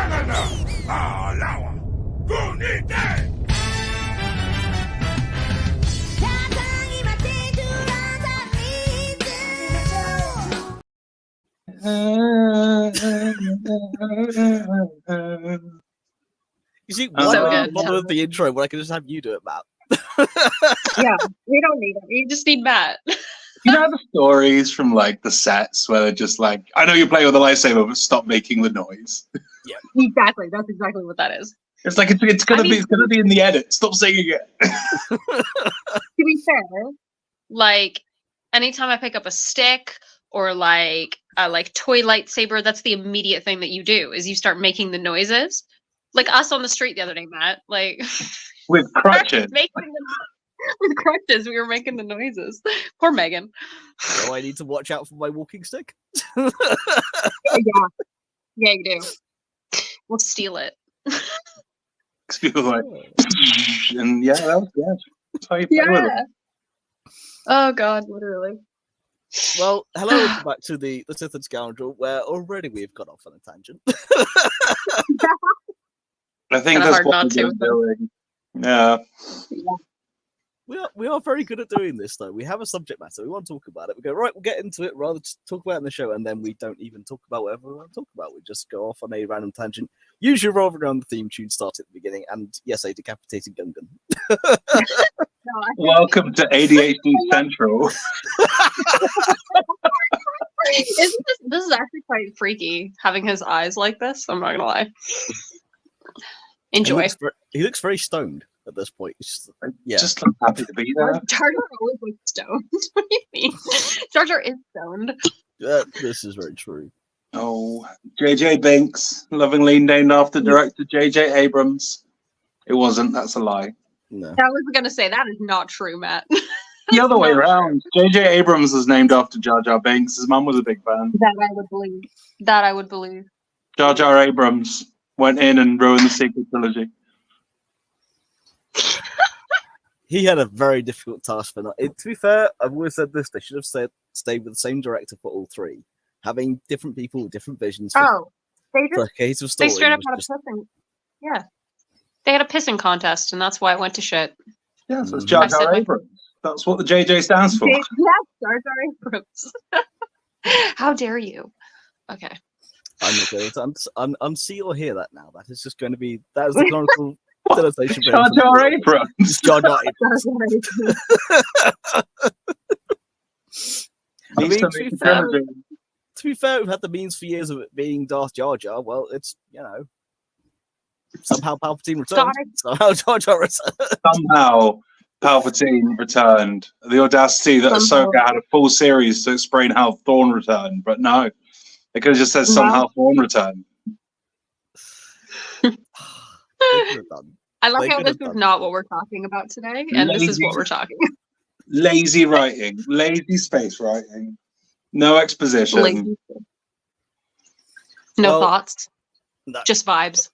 You see, why do I bother with the intro when I can just have you do it, Matt? Yeah, we don't need it. We just need Matt. You know the stories from like the sets where they're just like, I know you're playing with a lightsaber, but stop making the noise. Yeah, exactly. That's exactly what that is. It's like it's gonna be in the edit. Stop singing it. To be fair, like anytime I pick up a stick or like a toy lightsaber, that's the immediate thing that you do is you start making the noises. Like us on the street the other day, Matt. Like with crutches. With crutches, we were making the noises. Poor Megan. So I need to watch out for my walking stick. Yeah, you do. We'll steal it. And yeah, that was good. That's how you play with it. Oh God, literally. Well, hello, welcome back to the Sith and Scoundrel, where already we've got off on a tangent. I think that's what we're doing. Yeah. We are very good at doing this, though. We have a subject matter. We want to talk about it. We go, right, we'll get into it, rather just talk about it in the show, and then we don't even talk about whatever we want to talk about. We just go off on a random tangent, usually revolving around the theme tune, start at the beginning, and yes, a decapitated Gungan. Welcome to ADHD Central. This is actually quite freaky, having his eyes like this. I'm not gonna lie. Enjoy. He looks very stoned at this point. Just happy to be there. Jar Jar always looks stoned. What do you mean? Jar Jar is stoned. This is very true. Oh, J.J. Binks, lovingly named after director J.J. Abrams. It wasn't. That's a lie. No. I was gonna say that is not true, Matt. The other way around. J.J. Abrams was named after Jar Jar Binks. His mum was a big fan. That I would believe. Jar Jar Abrams went in and ruined the sequel trilogy. He had a very difficult task for that. To be fair, I've always said this: they should have stayed with the same director for all three, having different people with different visions. They straight up had a pissing. Yeah, they had a pissing contest, and that's why it went to shit. Yeah, so it's Jar Jar Abrams. That's what the JJ stands for. Yeah, Jar Jar Abrams. How dare you? Okay. I'm not going to unsee or hear that now. That is just going to be that is the canonical denotation. Jar Jar Abrams. Jar Jar Abrams. I mean, to be fair, we've had the means for years of it being Darth Jar Jar. Well, it's somehow Palpatine returned. Somehow Jar Jar returned. Somehow Palpatine returned. The audacity that Ahsoka had a full series to explain how Thrawn returned, but no. They could have just said somehow Thrawn returned. I love how this is not what we're talking about today, and this is what we're talking about. Lazy writing. Lazy space writing. No exposition. No thoughts. No. Just vibes.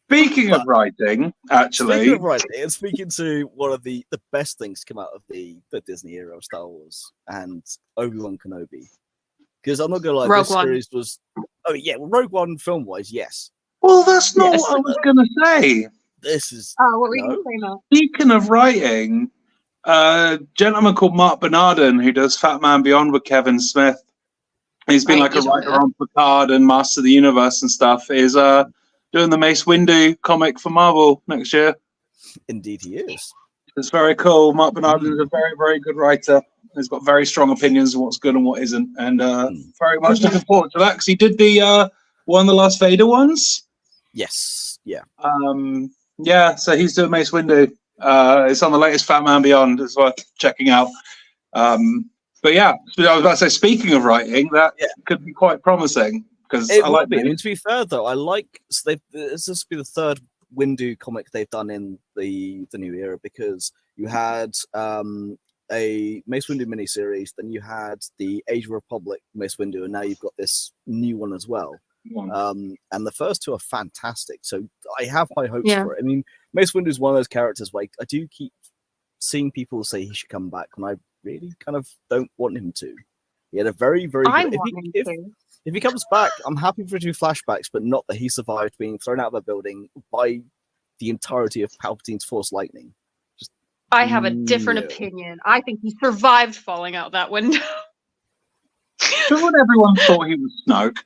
Speaking of writing, actually. And speaking to one of the best things to come out of the Disney era of Star Wars and Obi-Wan Kenobi. Because I'm not going to lie, this series was... Oh, yeah, well, Rogue One film-wise, yes. Well, that's not what I was going to say. This is... Oh, what were you going to say now? Speaking of writing, a gentleman called Mark Bernardin, who does Fat Man Beyond with Kevin Smith, he's been like a writer on Picard and Master of the Universe and stuff, is doing the Mace Windu comic for Marvel next year. Indeed he is. It's very cool. Mark Bernardin is a very, very good writer. He's got very strong opinions of what's good and what isn't, and very much looking forward to that because he did the one of the last Vader ones. Yes, yeah, yeah. So he's doing Mace Windu. It's on the latest Fat Man Beyond. It's worth checking out. But yeah, I was about to say, speaking of writing, that could be quite promising because I like. I mean, to be fair though, I like. So this will be the third Windu comic they've done in the new era because you had a Mace Windu miniseries, then you had the Age of Republic Mace Windu, and now you've got this new one as well. And the first two are fantastic, so I have high hopes for it. I mean, Mace Windu is one of those characters where I do keep seeing people say he should come back, and I really kind of don't want him to. He had a very, very I good... want him to. If he comes back, I'm happy for 2 flashbacks, but not that he survived being thrown out of a building by the entirety of Palpatine's Force lightning. I have a different No. opinion. I think he survived falling out that window. Sure, everyone thought he was Snoke.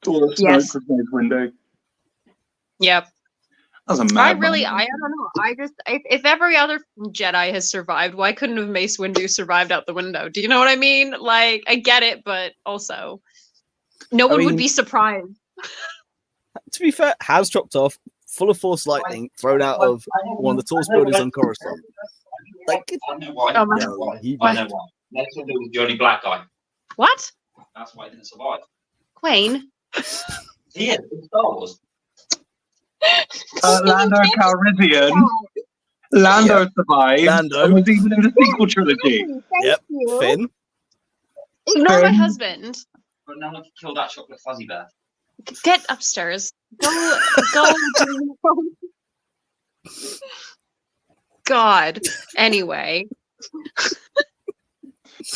Or that Snoke Yes. was Mace Windu. Yep. That was a I mad don't moment. know. If every other Jedi has survived, why couldn't have Mace Windu survived out the window? Do you know what I mean? Like, I get it, but also, no one would mean- be surprised. To be fair, has chopped off, full of Force lightning, thrown out of one of the tallest buildings on Coruscant. Like, I know why. Oh, my- I know why. he- I know why. Mace Windu was the only black guy. What? That's why he didn't survive. Quain? He is in Star Wars. Lando Calrissian. Lando survived. Lando. And was even in the sequel trilogy. Yep, Finn. Ignore my Finn. husband. But no one could kill that chocolate fuzzy bear. Get upstairs. Go. God. Anyway.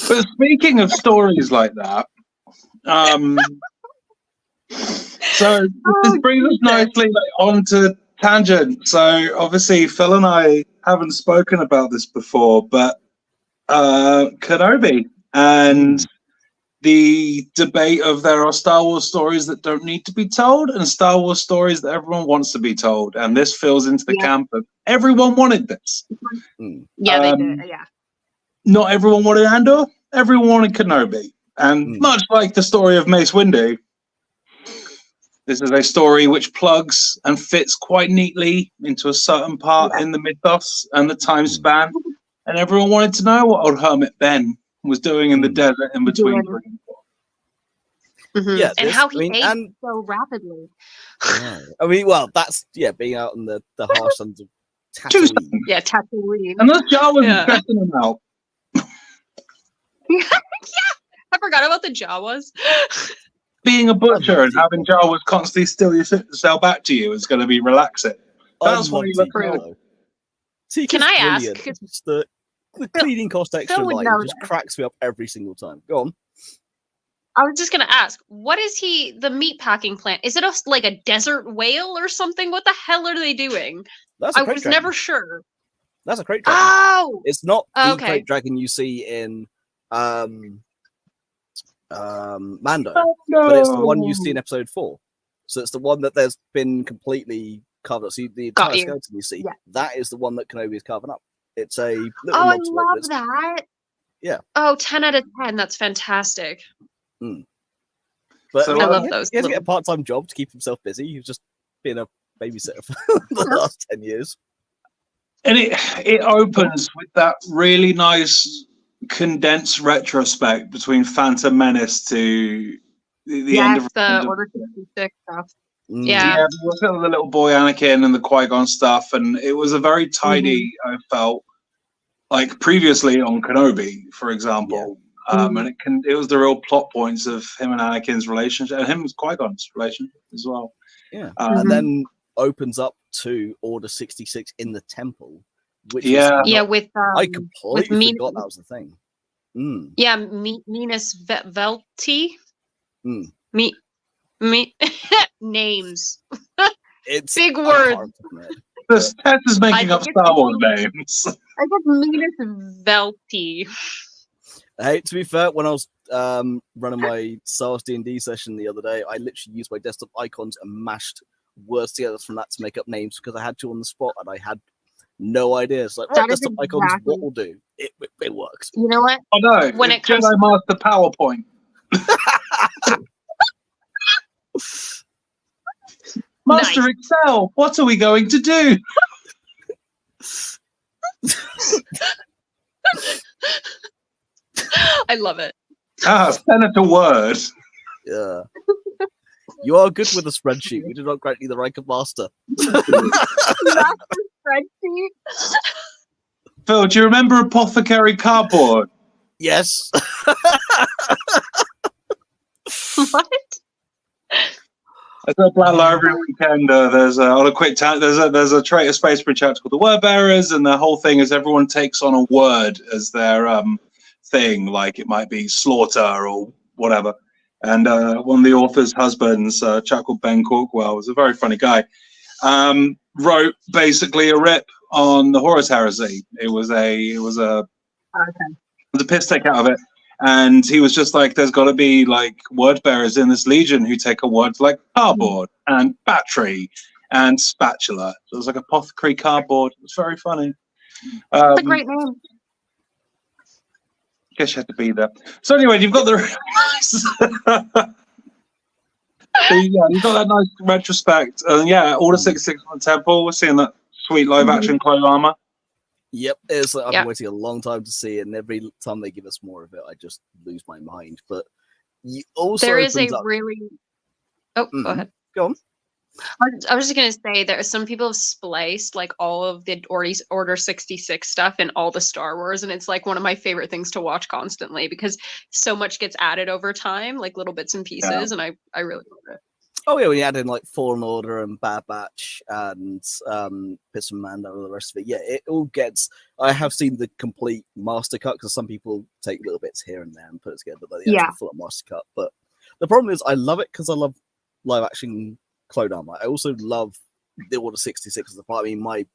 But speaking of stories like that, so this brings us nicely on to tangent. So obviously Phil and I haven't spoken about this before, but Kenobi and the debate of there are Star Wars stories that don't need to be told and Star Wars stories that everyone wants to be told. And this fills into the camp of everyone wanted this. Yeah, they did. Yeah. Not everyone wanted Andor, everyone wanted Kenobi. And much like the story of Mace Windu, this is a story which plugs and fits quite neatly into a certain part in the mythos and the time span. And everyone wanted to know what old Hermit Ben was doing in the desert in between. Mhm. Yeah, and this- how he I mean, aged and- so rapidly. Yeah. I mean, well, that's being out in the harsh suns of Tatooine. Yeah, Tatooine. And those Jawas Yeah. stressing him out. Yeah, I forgot about the Jawas. Being a butcher and having Jawas constantly steal your sell back to you is going to be relaxing. That's why you look Unbelievable. Tika's Can I ask, brilliant. 'cause Just the cleaning cost extra would line know just that. cracks me up every single time. Go on. I was just gonna ask, what is the meat packing plant? Is it like a desert whale or something? What the hell are they doing? That's a I crate was dragon. never sure. That's a crate dragon. Oh, It's not the Okay. crate dragon you see in Mando, Oh, but it's the one you see in episode 4. So it's the one that there's been completely carved up. So the Got entire you. skeleton you see, Yeah. that is the one that Kenobi is carving up. It's a little oh, I nod to it, but love it's- that. Yeah. Oh, 10 out of 10. That's fantastic. But So, I I love mean, those He has to get a little- part-time job to keep himself busy. He's just been a babysitter for the last 10 years. And it opens with that really nice condensed retrospect between Phantom Menace to the end of the Order 66 stuff. Mm. Yeah. Yeah, we looked at the little boy Anakin and the Qui-Gon stuff, and it was a very tidy, I felt, like previously on Kenobi, for example. And it was the real plot points of him and Anakin's relationship, and him and Qui-Gon's relationship as well. Yeah. Mhm. And then opens up to Order 66 in the temple, which Yeah. was Yeah, not- with I completely Mina- forgot that was the thing. Mm. yeah, Minas Velti. Mm. Me names. It's Big I word. can't remember it. This Tess is making I up think Star it's- Wars names. I guess Minas Velti. Hey, to be fair, when I was running my SARS D&D session the other day, I literally used my desktop icons and mashed words together from that to make up names because I had to on the spot and I had no idea. It's like, That right, is desktop icons, exactly- what will do? It works. You know what? Oh no, When it's it comes- Jedi Master PowerPoint. Master Nice. Excel, what are we going to do? I love it. Senator Word. Yeah. You are good with a spreadsheet. We do not grant you the rank of master. Master spreadsheet. Phil, do you remember Apothecary Cardboard? Yes. What? I said Black Library weekend. There's on a quick there's a Traitor Space Bridge chapter called the Word Bearers, and the whole thing is everyone takes on a word as their thing, like it might be slaughter or whatever. And one of the author's husbands, a chap called Ben Corkwell, was a very funny guy, wrote basically a rip on the Horus Heresy. It was a piss take out of it. And he was just like, there's got to be like word bearers in this legion who take a word like cardboard and battery and spatula. So it was like apothecary cardboard. It was very funny. That's a great name. Guess you had to be there. So anyway, you've got the so, yeah, you've got that nice retrospect. Yeah, Order 66 on the Temple. We're seeing that sweet live action clone armor. Yep, it's like, I've been waiting a long time to see it, and every time they give us more of it, I just lose my mind. But you also there is a really. Oh, go ahead. Go on. I was just gonna say there are some people have spliced like all of the Order 66 stuff in all the Star Wars, and it's like one of my favorite things to watch constantly because so much gets added over time, like little bits and pieces, and I really love it. Oh yeah, when you add in like Fallen Order and Bad Batch and Piss and Mando and the rest of it, yeah, it all gets. I have seen the complete master cut because some people take little bits here and there and put it together, but the actual full master cut. But the problem is, I love it because I love live action clone armor. I also love the Order 66 as a part. I mean, my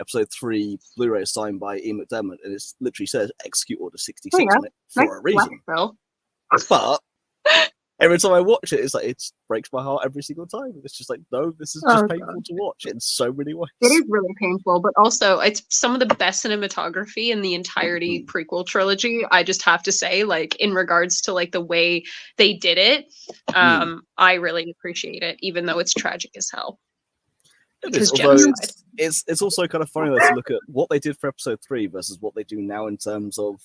Episode 3 Blu-ray is signed by Ian McDermott, and it literally says "Execute Order 66" on it for a reason. But every time I watch it, it's like it breaks my heart every single time. It's just like, no, this is just painful to watch in so many ways. It is really painful, but also it's some of the best cinematography in the entirety prequel trilogy. I just have to say, like in regards to like the way they did it, I really appreciate it, even though it's tragic as hell. It is, although it's also kind of funny though, to look at what they did for Episode 3 versus what they do now in terms of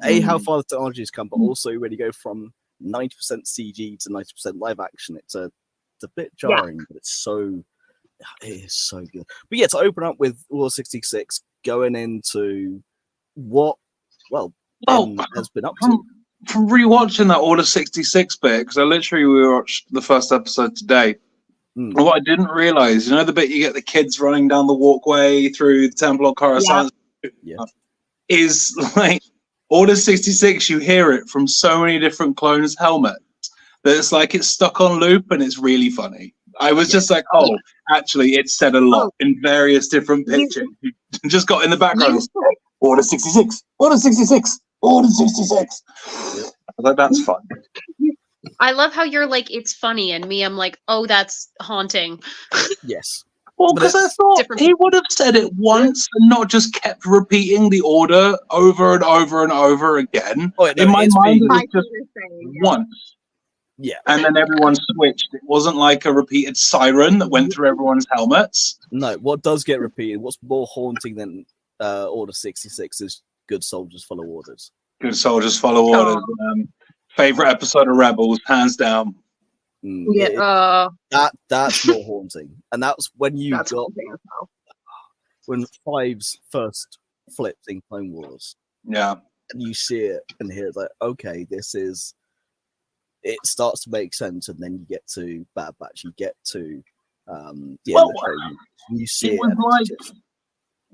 how far the technology has come, but also when you go from 90% CG to 90% live action, it's a bit jarring, but it is so good. But yeah, to open up with Order 66, going into what Ben has been up to. From rewatching that Order 66 bit, because I literally rewatched the first episode today. And what I didn't realize, you know, the bit you get the kids running down the walkway through the Temple of Coruscant, is like Order 66. You hear it from so many different clones' helmets that it's like it's stuck on loop, and it's really funny. I was just like, actually, it said a lot in various different pitches. You just got in the background. Order 66, Order 66, Order 66. I was like, that's fun. I love how you're like, it's funny, and me, I'm like, oh, that's haunting. Yes. Well, because I thought he would have said it once and not just kept repeating the order over and over and over again. In my mind, it was just once. Yeah. And then everyone switched. It wasn't like a repeated siren that went through everyone's helmets. No, what does get repeated, what's more haunting than Order 66 is Good Soldiers Follow Orders. Good Soldiers Follow Orders. Favorite episode of Rebels, hands down. That's more haunting, and that's when you got when Five's first flipped in Clone Wars. Yeah, and you see it and hear it like, okay, this is. It starts to make sense, and then you get to Bad Batch. You get to you see it. Like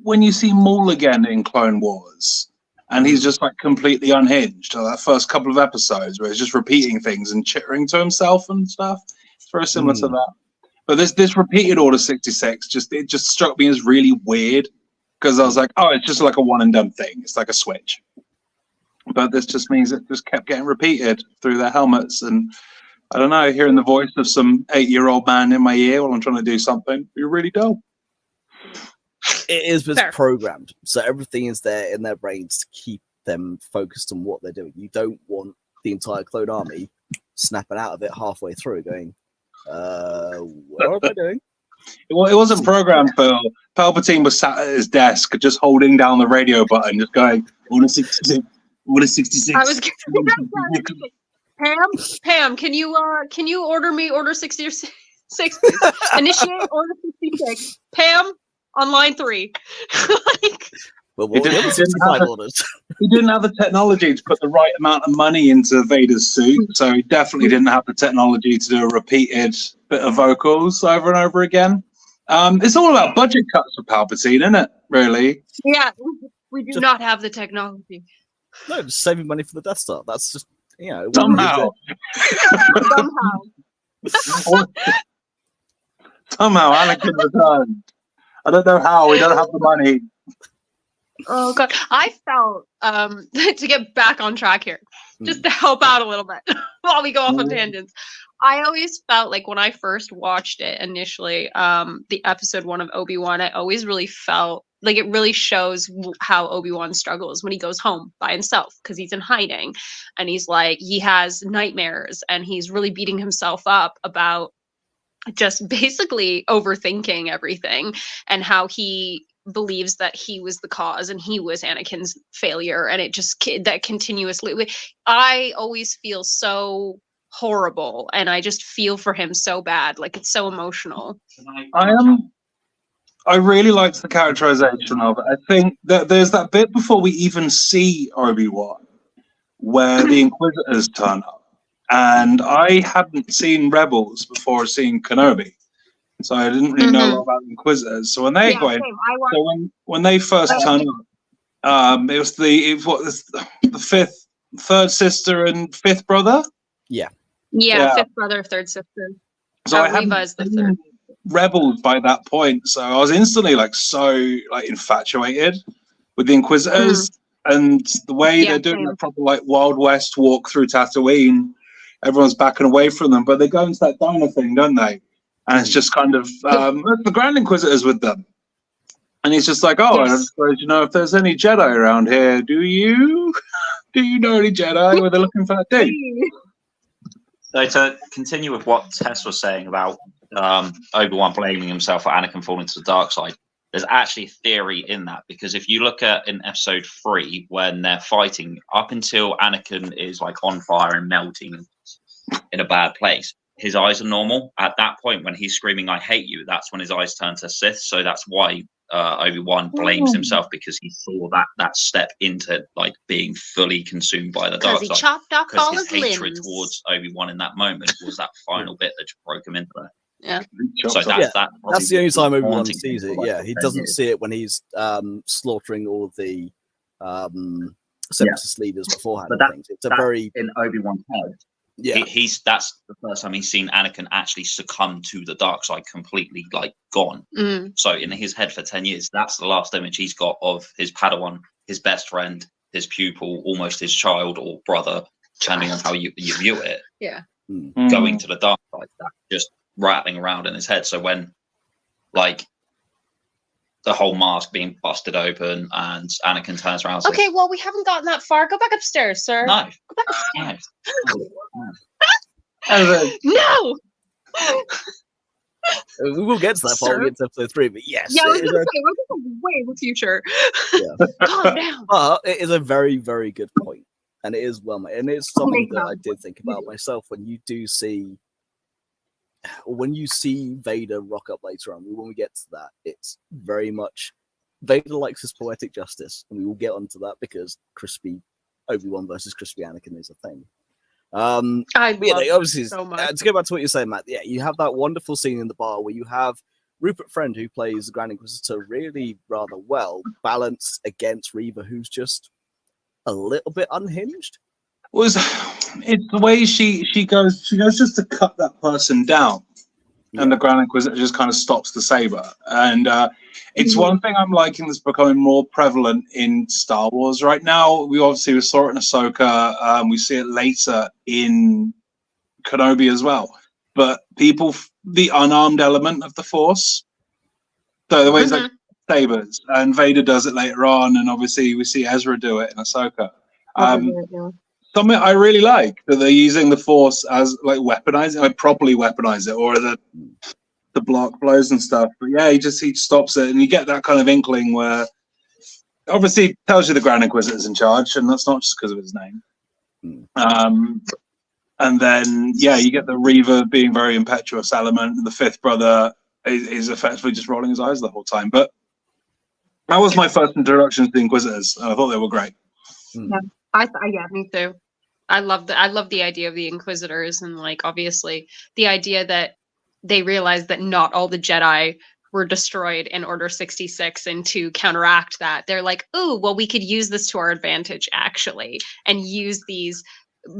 when you see Maul again in Clone Wars. And he's just like completely unhinged. That first couple of episodes where he's just repeating things and chittering to himself and stuff. It's very similar to that. But this repeated Order 66 just struck me as really weird because I was like, oh, it's just like a one and done thing. It's like a switch. But this just means it just kept getting repeated through their helmets. And I don't know, hearing the voice of some 8-year-old man in my ear while I'm trying to do something, you're really dull. It is programmed, so everything is there in their brains to keep them focused on what they're doing. You don't want the entire clone army snapping out of it halfway through, going, "What am I doing?" Well, it wasn't programmed, Phil. Palpatine was sat at his desk, just holding down the radio button, just going, "Order 66, Order 66." I was Pam, can you order me Order 66? Initiate Order 66. Pam. On line 3. He didn't have the technology to put the right amount of money into Vader's suit, so he definitely didn't have the technology to do a repeated bit of vocals over and over again. It's all about budget cuts for Palpatine, isn't it? Really? Yeah, we do not have the technology. No, just saving money for the Death Star. That's just, you know, Somehow. Somehow Anakin returned. I don't know how. We don't have the money. Oh god, I felt to get back on track here, just to help out a little bit while we go off on tangents. I always felt like when I first watched it initially, the episode 1 of Obi-Wan, I always really felt like it really shows how Obi-Wan struggles when he goes home by himself because he's in hiding, and he's like he has nightmares and he's really beating himself up about just basically overthinking everything and how he believes that he was the cause and he was Anakin's failure, and it just that continuously I always feel so horrible and I just feel for him so bad, like it's so emotional. I really liked the characterization of it. I think that there's that bit before we even see Obi-Wan where the Inquisitors turn up, and I hadn't seen Rebels before seeing Kenobi. So I didn't really know a lot about the Inquisitors. So when they when they first turned up, it was the third sister and fifth brother. Yeah, fifth brother, third sister. So I hadn't Levi's the third. Rebels by that point, so I was instantly like infatuated with the Inquisitors and the way they're doing a proper like Wild West walk through Tatooine. Everyone's backing away from them, but they go into that diner thing, don't they? And it's just kind of the Grand Inquisitor's with them, and he's just like, "Oh, I don't suppose you know if there's any Jedi around here. Do you? Do you know any Jedi? Where they're looking for that dude?" So to continue with what Tess was saying about Obi-Wan blaming himself for Anakin falling to the dark side, there's actually a theory in that, because if you look at in episode 3 when they're fighting, up until Anakin is like on fire and melting in a bad place, his eyes are normal. At that point, when he's screaming, "I hate you," that's when his eyes turn to Sith. So that's why Obi-Wan blames himself, because he saw that step into like being fully consumed by the dark side. Because he chopped off all his his hatred limbs towards Obi-Wan in that moment was that final bit that broke him into that. Yeah. So that's the only time Obi-Wan haunting sees him it. for, like, Yeah, he 10 doesn't years. see it when he's slaughtering all of the separatist leaders beforehand. But It's a very in Obi-Wan's head. Yeah. That's the first time he's seen Anakin actually succumb to the dark side, completely like gone. So in his head for 10 years, that's the last image he's got of his Padawan, his best friend, his pupil, almost his child or brother, depending on how you view it. Yeah. Going to the dark side, that just rattling around in his head. So when like the whole mask being busted open and Anakin turns around and says, Okay, well, we haven't gotten that far. Go back upstairs, sir. No. Go back upstairs. No. No. we will get to that part when we get to episode 3, but yes. Yeah, I was it is going to say, we're way in the future. Calm down. But it is a very, very good point, and it is well made, and it's something that I did think about myself when you do see, when you see Vader rock up later on. When we get to that, it's very much Vader likes his poetic justice, and we will get onto that because crispy Obi-Wan versus crispy Anakin is a thing. Obviously, so much. To go back to what you're saying, Matt, yeah, you have that wonderful scene in the bar where you have Rupert Friend, who plays the Grand Inquisitor really rather well, balanced against Reva, who's just a little bit unhinged. It's the way she goes just to cut that person down, and the Grand Inquisitor just kind of stops the saber. And it's one thing I'm liking that's becoming more prevalent in Star Wars right now. We saw it in Ahsoka. We see it later in Kenobi as well. But the unarmed element of the Force. So the way it's like sabers, and Vader does it later on, and obviously we see Ezra do it in Ahsoka. Something I really like that they're using the Force as like weaponizing, like properly weaponize it, or the block blows and stuff. But yeah, he stops it, and you get that kind of inkling where obviously it tells you the Grand Inquisitor's in charge, and that's not just because of his name. And then you get the Reva being very impetuous element, and the fifth brother is effectively just rolling his eyes the whole time. But that was my first introduction to the Inquisitors, and I thought they were great. Yeah, me too. I love the idea of the Inquisitors, and like obviously the idea that they realize that not all the Jedi were destroyed in Order 66, and to counteract that, they're like, "Oh, well, we could use this to our advantage, actually, and use these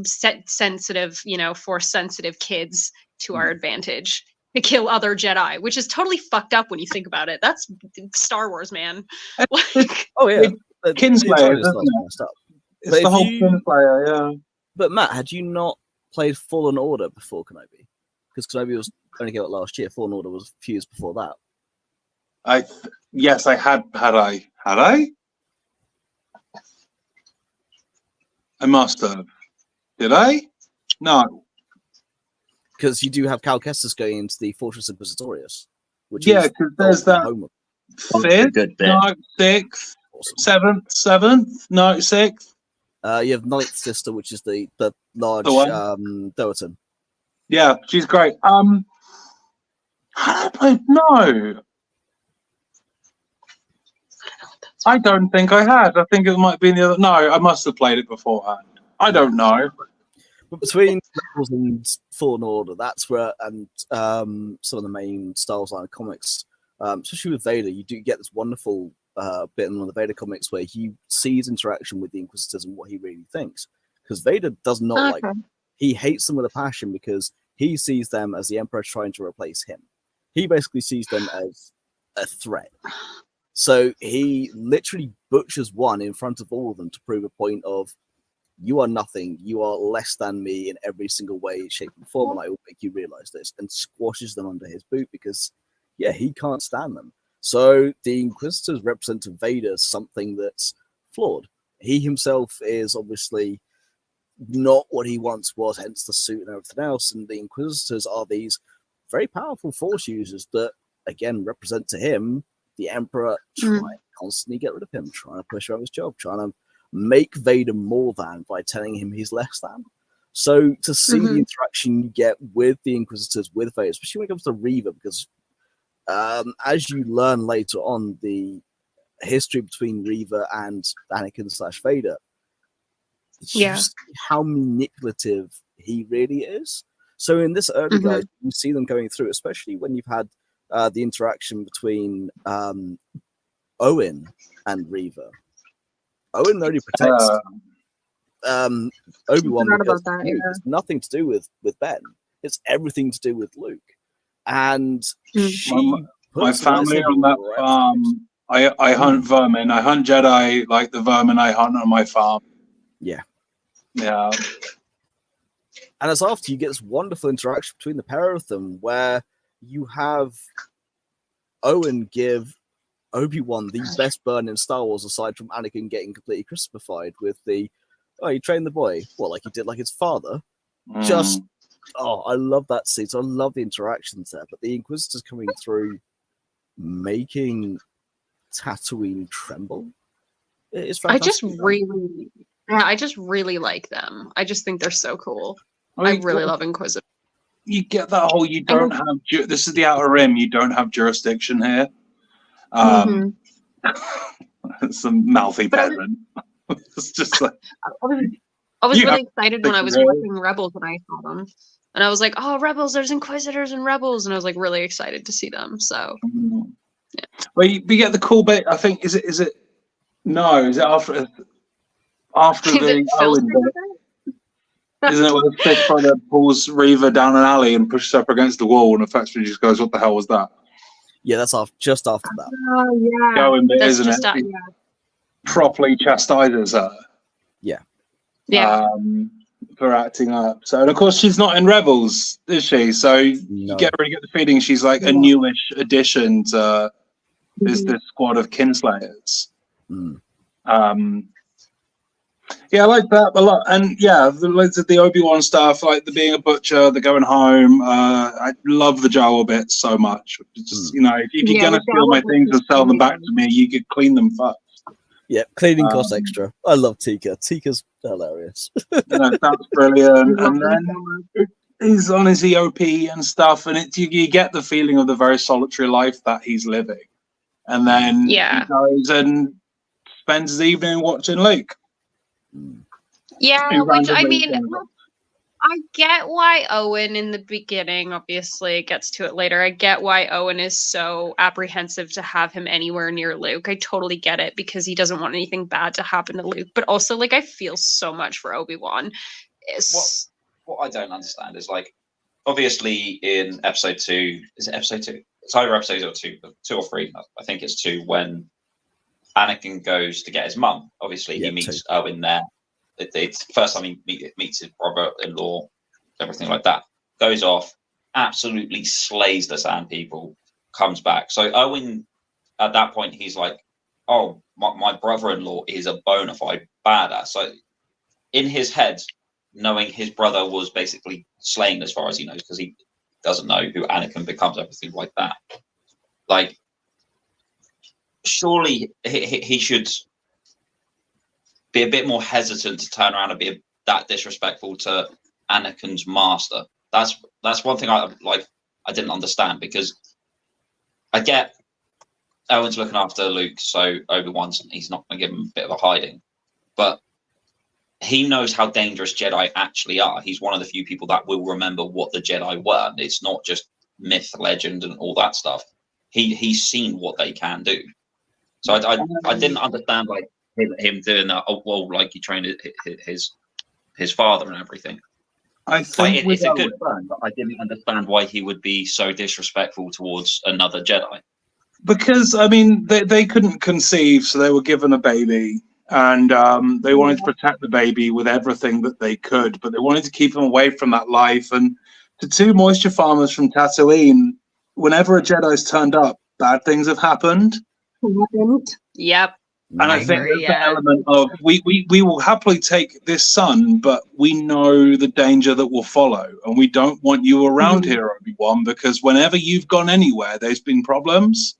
sensitive, force-sensitive kids to our advantage to kill other Jedi," which is totally fucked up when you think about it. That's Star Wars, man. Like, Oh yeah, Kinslayer, isn't it? messed up. It's But the if whole you- Kinslayer, yeah. But Matt, had you not played Fallen Order before Kenobi? Because Kenobi was only came out last year. Fallen Order was a few years before that. Yes, I had. Had I? I must have. Did I? No. Because you do have Cal Kestis going into the Fortress Inquisitorius, which Yeah, is because there's that home of- fifth, Good bit. no, sixth, awesome. seventh, no, sixth. You have Ninth Sister, which is the large The one? Doherton. Yeah, she's great. Had I played? No. I don't think I had. I think it might be in the other. No, I must have played it beforehand. I don't know. But between Rebels and Fallen Order, that's where, and some of the main Star Wars line of comics, especially with Vader, you do get this wonderful bit in one of the Vader comics where he sees interaction with the Inquisitors and what he really thinks. Because Vader does not like them. He hates them with a passion because he sees them as the Emperor trying to replace him. He basically sees them as a threat. So he literally butchers one in front of all of them to prove a point of, you are nothing, you are less than me in every single way, shape, and form, and I will make you realize this, and squashes them under his boot because, yeah, he can't stand them. So the Inquisitors represent to Vader something that's flawed. He himself is obviously not what he once was, hence the suit and everything else, and the Inquisitors are these very powerful Force users that, again, represent to him the Emperor trying to constantly get rid of him, trying to push around his job, trying to make Vader more than by telling him he's less than. So to see the interaction you get with the Inquisitors, with Vader, especially when it comes to Reva, because as you learn later on the history between Reva and Anakin/Vader, you see how manipulative he really is. So in this early guide, you see them going through, especially when you've had the interaction between Owen and Reva. Owen only protects Obi-Wan because it's nothing to do with Ben. It's everything to do with Luke. And my family on that farm, I hunt vermin. I hunt Jedi like the vermin I hunt on my farm. Yeah. Yeah. And as after, you get this wonderful interaction between the pair of them where you have Owen give Obi-Wan the best burn in Star Wars aside from Anakin getting completely crucified with the, oh, you trained the boy. Well, like he did like his father. Just, oh, I love that scene. So I love the interactions there. But the Inquisitors coming through making Tatooine tremble. It's fantastic. I just really like them. I just think they're so cool. I really love Inquisitor. You get that whole, you don't have, this is the Outer Rim, you don't have jurisdiction here. Some mouthy peasant. It's just like, I was really excited when I was watching Rebels and I saw them. And I was like, oh, Rebels, there's Inquisitors and Rebels. And I was like really excited to see them. So, yeah. Well, you get the cool bit, I think, is it after the Owen bit? Isn't it when the Sith brother pulls Reva down an alley and pushes her up against the wall and effectively just goes, what the hell was that? Yeah, that's just after that. Oh, yeah. Owen bit, that's isn't it? Yeah. Properly chastises her. Yeah. Yeah. For acting up. So, and of course, she's not in Rebels, is she? So you really get the feeling she's like a newish addition to this squad of kinslayers. Yeah, I like that a lot. And yeah, the Obi-Wan stuff, like the being a butcher, the going home. I love the Jawa bit so much. Just, you know, if you're going to steal my things and sell them back to me, you could clean them first. Yeah, cleaning costs extra. I love Tika. Tika's hilarious. That's brilliant. And then he's on his EOP and stuff, and you get the feeling of the very solitary life that he's living. And then he goes and spends his evening watching Luke. Yeah, which I mean, I get why Owen in the beginning, obviously it gets to it later. I get why Owen is so apprehensive to have him anywhere near Luke. I totally get it because he doesn't want anything bad to happen to Luke. But also, like, I feel so much for Obi-Wan. What I don't understand is, like, obviously in episode 2, is it episode 2? It's either episode 2 or 3. I think it's 2 when Anakin goes to get his mum. Obviously, he meets Owen there. It's the first time he meets his brother-in-law, everything like that. Goes off, absolutely slays the Sand People, comes back. So Owen, at that point, he's like, oh, my brother-in-law is a bona fide badass. So in his head, knowing his brother was basically slain as far as he knows, because he doesn't know who Anakin becomes, everything like that. Like, surely he should be a bit more hesitant to turn around and be that disrespectful to Anakin's master. That's one thing I didn't understand, because I get Owen's looking after Luke, so he's not going to give him a bit of a hiding, but he knows how dangerous Jedi actually are. He's one of the few people that will remember what the Jedi were. It's not just myth, legend, and all that stuff. He's seen what they can do. So I didn't understand, like, him doing that. Oh, well, like, he trained his father and everything. I think it's a good burn, but I didn't understand why he would be so disrespectful towards another Jedi. Because, I mean, they couldn't conceive, so they were given a baby, and they wanted to protect the baby with everything that they could, but they wanted to keep him away from that life. And to 2 moisture farmers from Tatooine, whenever a Jedi's turned up, bad things have happened. Yep. And I think there's the element of we will happily take this son, but we know the danger that will follow, and we don't want you around here, Obi-Wan, because whenever you've gone anywhere, there's been problems.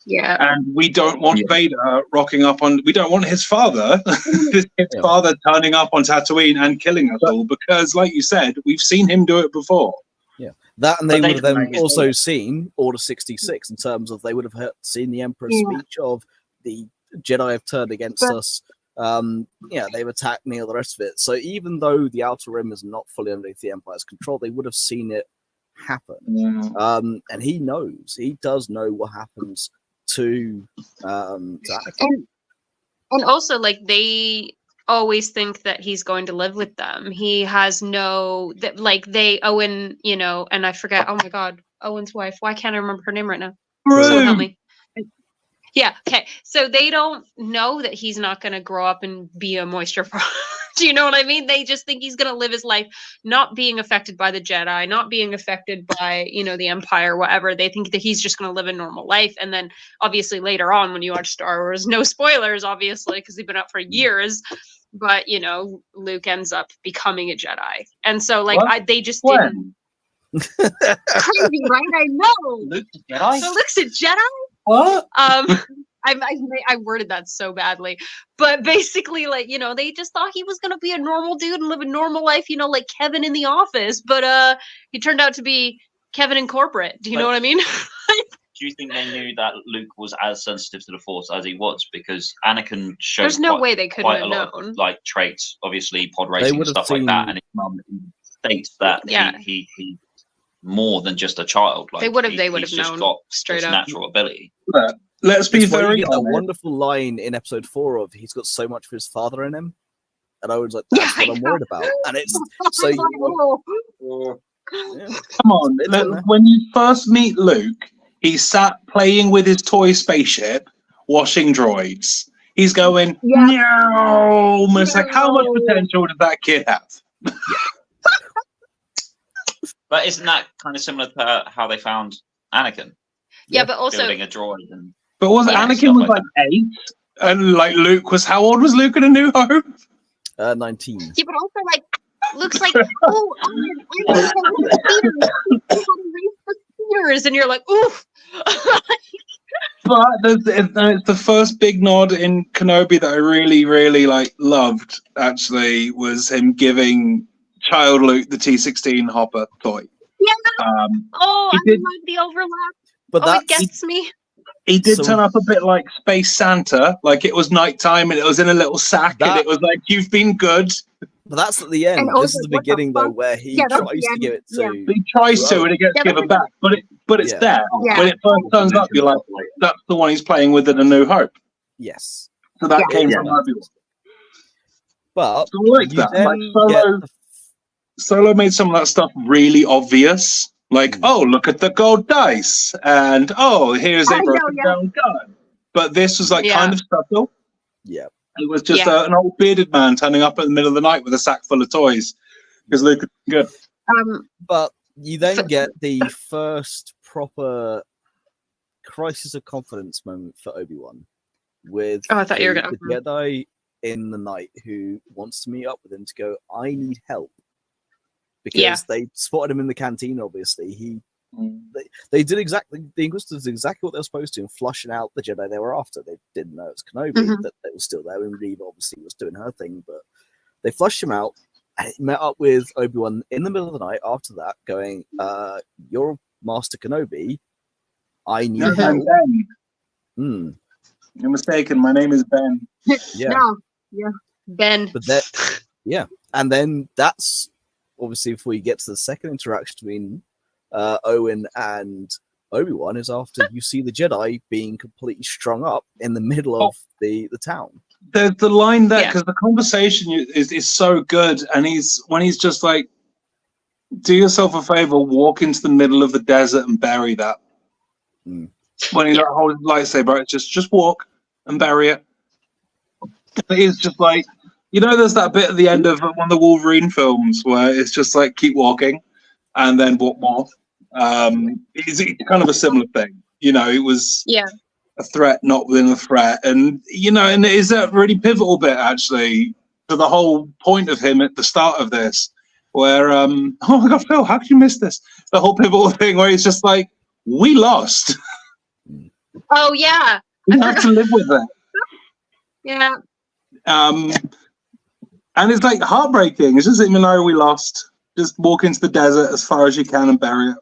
Yeah. And we don't want Vader rocking up on. We don't want his father, his father, turning up on Tatooine and killing us all, because, like you said, we've seen him do it before. Yeah, that, and they would have then also seen Order 66 in terms of they would have seen the Emperor's speech of the Jedi have turned against us. They've attacked me, all the rest of it. So even though the Outer Rim is not fully underneath the Empire's control, they would have seen it happen. And he does know what happens to Anakin. And also, like, they always think that he's going to live with them. He has Owen, and I forget, oh my god, Owen's wife. Why can't I remember her name right now? Someone help me. Yeah, okay. So they don't know that he's not going to grow up and be a moisture farmer. Do you know what I mean? They just think he's going to live his life not being affected by the Jedi, not being affected by, the Empire, whatever. They think that he's just going to live a normal life. And then obviously later on when you watch Star Wars, no spoilers, obviously, because they've been up for years. But, Luke ends up becoming a Jedi. And so, like, they just didn't. Crazy, right? I know. Luke's a Jedi? So Luke's a Jedi? What? I worded that so badly, but basically, like, they just thought he was gonna be a normal dude and live a normal life, like Kevin in The Office. But he turned out to be Kevin in corporate. Do you know what I mean? Do you think they knew that Luke was as sensitive to the Force as he was? Because Anakin showed there's no way they couldn't have known. Of, like, traits, obviously pod racing and stuff like that, and his mum states that he more than just a child. Like, they would have known got straight up natural ability. Let's be very honest. That wonderful line in episode 4 of he's got so much for his father in him, and I was like, "That's what I'm worried about." And it's so. Come on, when you first meet Luke, he's sat playing with his toy spaceship, washing droids. He's going, "No!" It's like, how much potential does that kid have? But isn't that kind of similar to how they found Anakin? Yeah, but also building a droid. But Anakin was like 8, and like Luke was, how old was Luke in A New Hope? 19. Yeah, but also like Luke's like, oh, I'm and you're like, oof. But it's the first big nod in Kenobi that I really, really loved. Actually, was him giving child Luke the T-16 Hopper toy. Yeah. I love the overlap. But it gets me. He did turn up a bit like Space Santa, like it was nighttime and it was in a little sack, and it was like, "You've been good." But that's at the end. And I was This is like, the what the beginning, though, fuck? where he Yeah, that's tries the to end. give it to. He tries to, and it gets Yeah, given that's- back. But it's Yeah. there. Yeah. When it first turns up, you're like, that's the one he's playing with in A New Hope. Yes. So that Yeah. came Yeah. from Obi-Wan. But So I like you that. then Like get Solo made some of that stuff really obvious. Like, oh, look at the gold dice, and oh, here's a I know, broken yeah. down gun. But this was like Yeah. kind of subtle. Yeah. It was just Yeah. an old bearded man turning up in the middle of the night with a sack full of toys. Because Luke, good. But you then get the first proper crisis of confidence moment for Obi-Wan with Oh, I thought you were the gonna- Jedi in the night who wants to meet up with him to go, I need help. Because Yeah. they spotted him in the canteen, obviously. They did exactly, the Inquisitors did exactly what they were supposed to in flushing out the Jedi they were after. They didn't know it was Kenobi, Mhm. that they were still there, and Reva obviously was doing her thing, but they flushed him out. And he met up with Obi-Wan in the middle of the night after that, going, you're Master Kenobi. I need No, I'm help. Ben. Hmm. You're mistaken. My name is Ben. Yeah. No. Ben. But that, yeah. And then that's obviously before you get to the second interaction between Owen and Obi-Wan is after you see the Jedi being completely strung up in the middle of the town. There's the line there Yeah. because the conversation is so good, and when he's just like, "Do yourself a favor, walk into the middle of the desert and bury that." Mm. When he's like holding the lightsaber, it's just walk and bury it. It is just like, there's that bit at the end of one of the Wolverine films where it's just like keep walking and then walk more. It's kind of a similar thing. It was Yeah. a threat not within a threat, and and it is that really pivotal bit actually to the whole point of him at the start of this, where oh my god, Phil, how could you miss this? The whole pivotal thing where he's just like, we lost. Oh yeah. We have to live with it. Yeah. And it's like heartbreaking. It's just even though we lost, just walk into the desert as far as you can and bury it.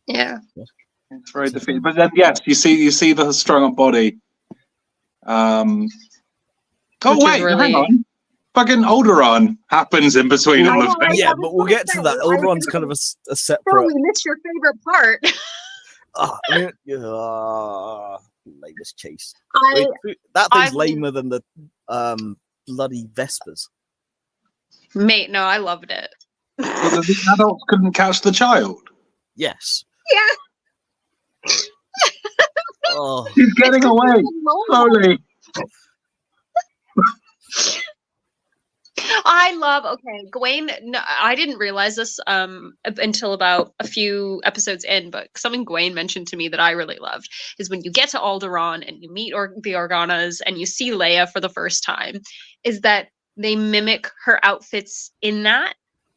Yeah. It's very defeating. But then yes, you see the strung up body. Which Wait, is really- hang on. Fucking Alderaan happens in between all of know, them. I Yeah, was but we'll gonna get to say, that. I Alderon's was kind of a Phil, separate. we missed your favorite part. Lamest chase. I That thing's I- lamer than the bloody Vespers. Mate, no, I loved it. But the adults couldn't catch the child. Yes. Yeah. Oh, He's getting away slowly. I love Gawain. No, I didn't realize this until about a few episodes in, but something Gawain mentioned to me that I really loved is when you get to Alderaan and you meet the Organas and you see Leia for the first time, is that they mimic her outfits in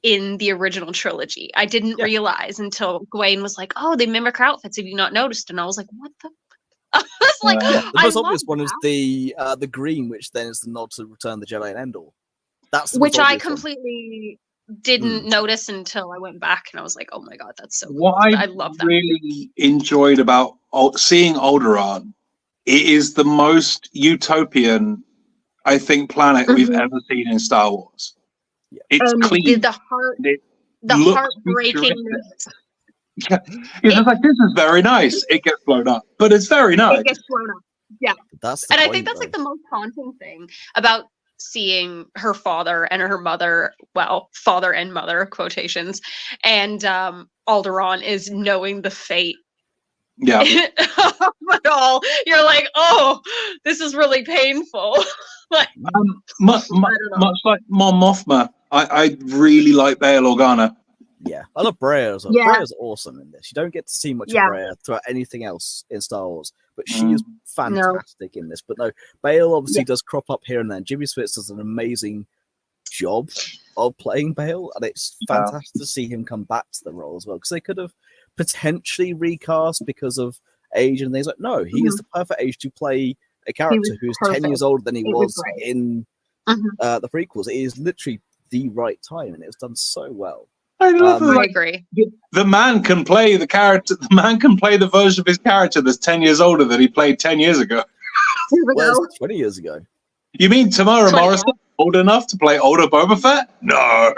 the original trilogy. I didn't realize until Gawain was like, "Oh, they mimic her outfits. Have you not noticed?" And I was like, "What the?" I was like, the I most love obvious one is that. the green, which then is the nod to Return the Jedi and Endor. That's the Which most I obvious one. completely didn't notice until I went back and I was like, "Oh my god, that's so cool." What I love that. really enjoyed about seeing Alderaan, it is the most utopian, I think, planet we've ever seen in Star Wars. Yeah. It's And clean. The heart, It the looks heartbreaking. Yeah. It's just like, this is very nice. It gets blown up, but it's very nice. it gets blown up. That's the And I point, think that's like though. the most haunting thing about seeing her father and her mother, well, father and mother quotations, and Alderaan is knowing the fate Yeah. of it all. You're like, oh, this is really painful. Like, Much know. like Mon Mothma, I really like Bail Organa. Yeah, I love Breya as well. Yeah. Breya's awesome in this. You don't get to see much Yeah. of Breya throughout anything else in Star Wars, but she is No. fantastic in this. But no, Bail obviously does crop up here and there. Jimmy Smits does an amazing job of playing Bail, and it's Yeah. fantastic to see him come back to the role as well, because they could have potentially recast because of age and things like. No, he is the perfect age to play a character who's 10 perfect. years older than he It was was great. in Mhm. the prequels. It is literally the right time, and it was done so well. I love it. I Like, agree. the man can play the character. The man can play the version of his character that's 10 years older than he played 10 years ago. Here we Well, go. it's 20 years ago. You mean Tamara 20. Morrison old enough to play older Boba Fett? No.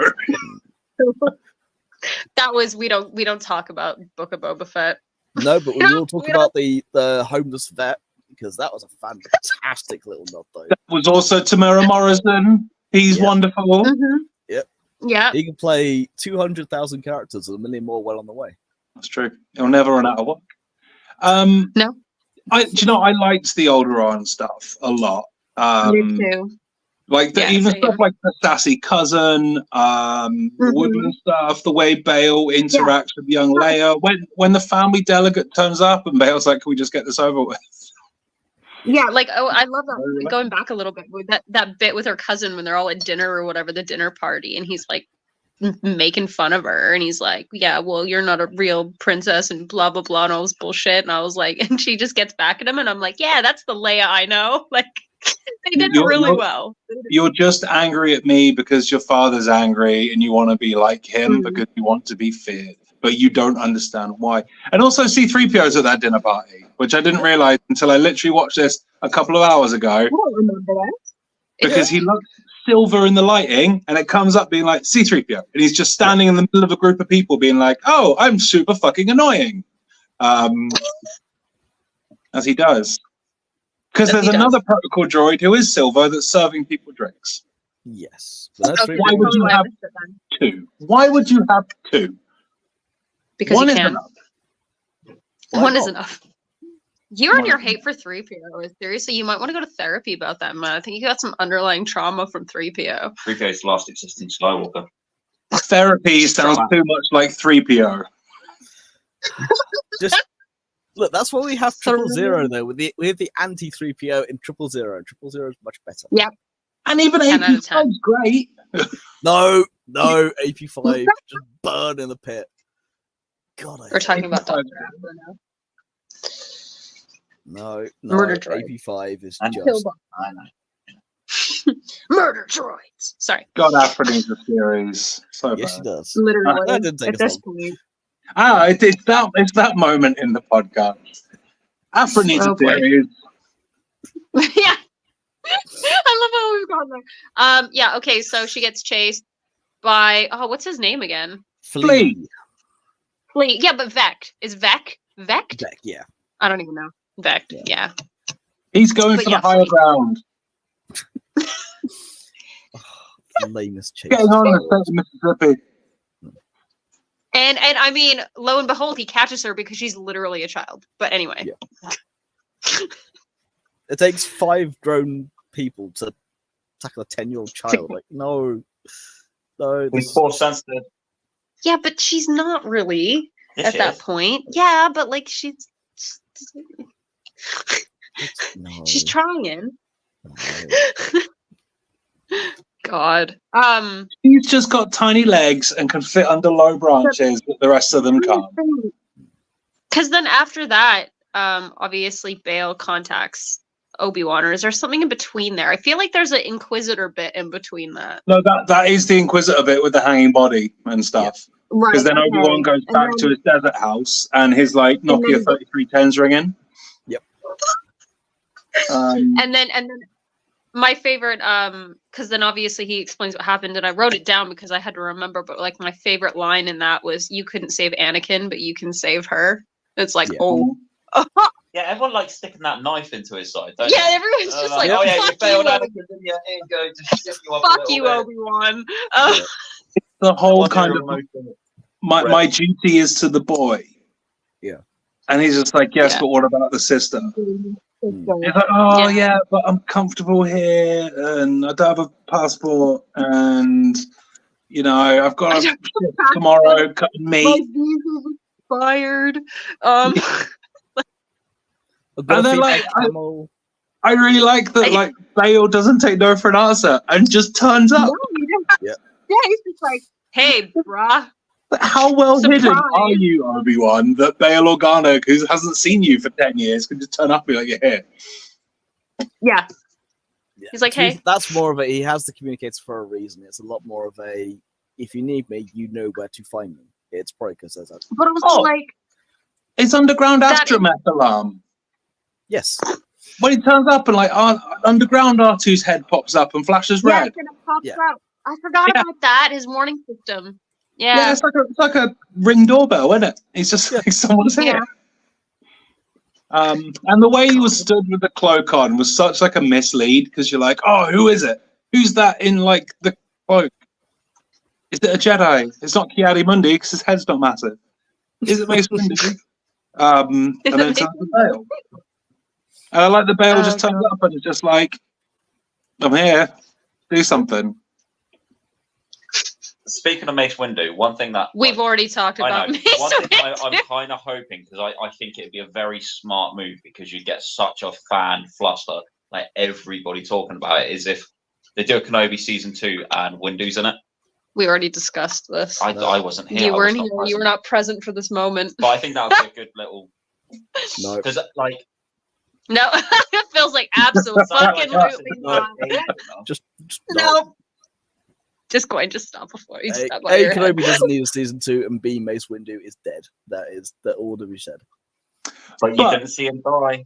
That was we don't talk about Book of Boba Fett. No, but we No, will talk we about the homeless vet, because that was a fantastic little nod, though. That was also Tamara Morrison. He's Yeah. wonderful. Yep. Yeah. He can play 200,000 characters and a million more well on the way. That's true. He'll never run out of work. No. Do you know, I liked the Alderaan stuff a lot. Me too. Like Yeah, even same. stuff like the sassy cousin, Woodland stuff, the way Bale interacts with young Leia. When the family delegate turns up and Bale's like, "Can we just get this over with?" Yeah, like I love that. Going back a little bit, with that bit with her cousin when they're all at dinner or whatever, the dinner party, and he's like making fun of her, and he's like, "Yeah, well, you're not a real princess," and blah blah blah, and all this bullshit. And I was like, and she just gets back at him, and I'm like, "Yeah, that's the Leia I know." Like. They did it really well. You're just angry at me because your father's angry and you want to be like him because you want to be feared, but you don't understand why. And also C-3PO's at that dinner party, which I didn't realize until I literally watched this a couple of hours ago. I don't remember that. Because he looks silver in the lighting and it comes up being like C-3PO. And he's just standing in the middle of a group of people being like, "Oh, I'm super fucking annoying." As he does. Because there's another protocol droid who is silver that's serving people drinks. Yes. But that's Why would you have two? Why would you have two? Because One you is can. enough. One is enough. You and your hate for 3PO is seriously, you might want to go to therapy about that, man. I think you got some underlying trauma from 3PO. 3PO is the last existing Skywalker. Therapy sounds too much like 3PO. Just look, that's why we have 000 though. With the anti 3PO in 000. 000 is much better. Yeah. And even 10 out of 10. AP5's great. No, AP5 just burn in the pit. God, We're talking about Dr. Aphra now. No, Murder droid. AP5 is And just. I know. Murder droids. Sorry. God, Afra needs a series. So Yes, she bad. does. Literally. That didn't take At us this long. point. It's that moment in the podcast. Afra needs Oh, a boy. series. Yeah. I love how we've gone there. Yeah, okay, so she gets chased by what's his name again? Flea. Flea. Yeah, but Vect. Is Vect? Vect? Jack, yeah. I don't even know. Vect, yeah. He's going But for yeah, the higher Flea. ground. Lamest chase. Getting on the state of Mississippi. And I mean, lo and behold, he catches her because she's literally a child. But anyway. Yeah. It takes 5 grown people to tackle a 10-year-old child. Like, no. He's force sensitive. Yeah, but she's not really Yes, at she that is. point. Yeah, but like she's No. she's trying. No. God. He's just got tiny legs and can fit under low branches, but the rest of them can't. Because then after that, obviously Bale contacts Obi-Wan, or is there something in between there? I feel like there's an Inquisitor bit in between that. No, that is the Inquisitor bit with the hanging body and stuff. Right. Because then okay. Obi-Wan goes And back then- to his desert house and his like Nokia then- 3310's ringing. Yep. And then my favorite, because then obviously he explains what happened, and I wrote it down because I had to remember, but like my favorite line in that was, "You couldn't save Anakin, but you can save her." It's like, Yeah. oh. Yeah, everyone likes sticking that knife into his side, don't Yeah, they? everyone's just like, oh yeah, you fuck failed you, Anakin, didn't you? Here you go, just ship you up a fuck little you, bit. Obi-Wan. The whole One kind year of emotion. my duty is to the boy. Yeah. And he's just like, yes, Yeah. but what about the sister? It's going- He's like, oh Yeah. yeah, but I'm comfortable here, and I don't have a passport, and you know I've got I a don't shift tomorrow cutting My meat. visa is Fired. I've got And a then, female like, camel. I really like that. Like Bale doesn't take no for an answer and just turns up. No, you don't. Yeah. Yeah, he's just like, Hey, brah. But how well hidden Surprise. are you, Obi-Wan, that Bail Organa, who hasn't seen you for 10 years, can just turn up and be like, you're here? Yeah. Yeah. He's like, To me, hey. that's more of a. He has the communicators for a reason. It's a lot more of a. If you need me, you know where to find me. It's probably because there's but also Oh. like, It's underground That- astromech alarm. yes. when he turns up and like underground R2's head pops up and flashes Yeah, red. it's gonna pop Yeah. out. I forgot Yeah. about that. His warning system. Yeah, Yeah. it's like a ring doorbell, isn't it? He's just like someone's here. And the way he was stood with the cloak on was such like a mislead because you're like, oh, who is it? Who's that in like the cloak? Is it a Jedi? It's not Ki-Adi-Mundi because his head's not massive. Is it Mace Windu? And then it's the Bail. And I like the Bail just turns up and it's just like, I'm here, do something. Speaking of Mace Windu, one thing that We've already talked I about know. Mace One thing Windu. I'm kind of hoping, because I think it'd be a very smart move because you'd get such a fan fluster, like everybody talking about it, is if they do a Kenobi season 2 and Windu's in it. We already discussed this. I wasn't here. You I was weren't not here. You present. were not present for this moment. But I think that would be a good little. No. Because like No, it feels like absolutely not. Just No. Just go and just stop before you stop. A, Kenobi doesn't need a season 2, and B, Mace Windu is dead. That is the order we said. But you didn't see him die.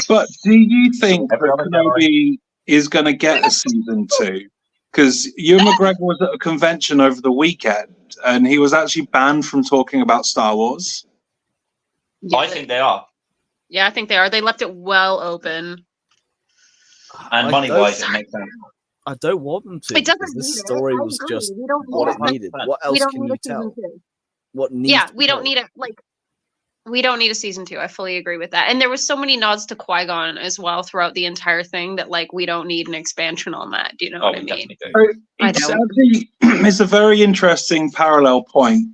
But do you think Every other Kenobi is going to get a season 2? Because Ewan McGregor was at a convention over the weekend, and he was actually banned from talking about Star Wars. I think they are. Yeah, I think they are. They left it well open. And I money-wise, don't- it makes sense. I don't want them to. It doesn't because need this it. story I was agree. just We don't what need it it. needed. What We else don't can need you a season tell? 2. What needs Yeah, to we be don't told? need it. Like, we don't need a season 2. I fully agree with that. And there was so many nods to Qui-Gon as well throughout the entire thing that like we don't need an expansion on that. Do you know what I we mean? definitely do. So I it's don't. actually it's a very interesting parallel point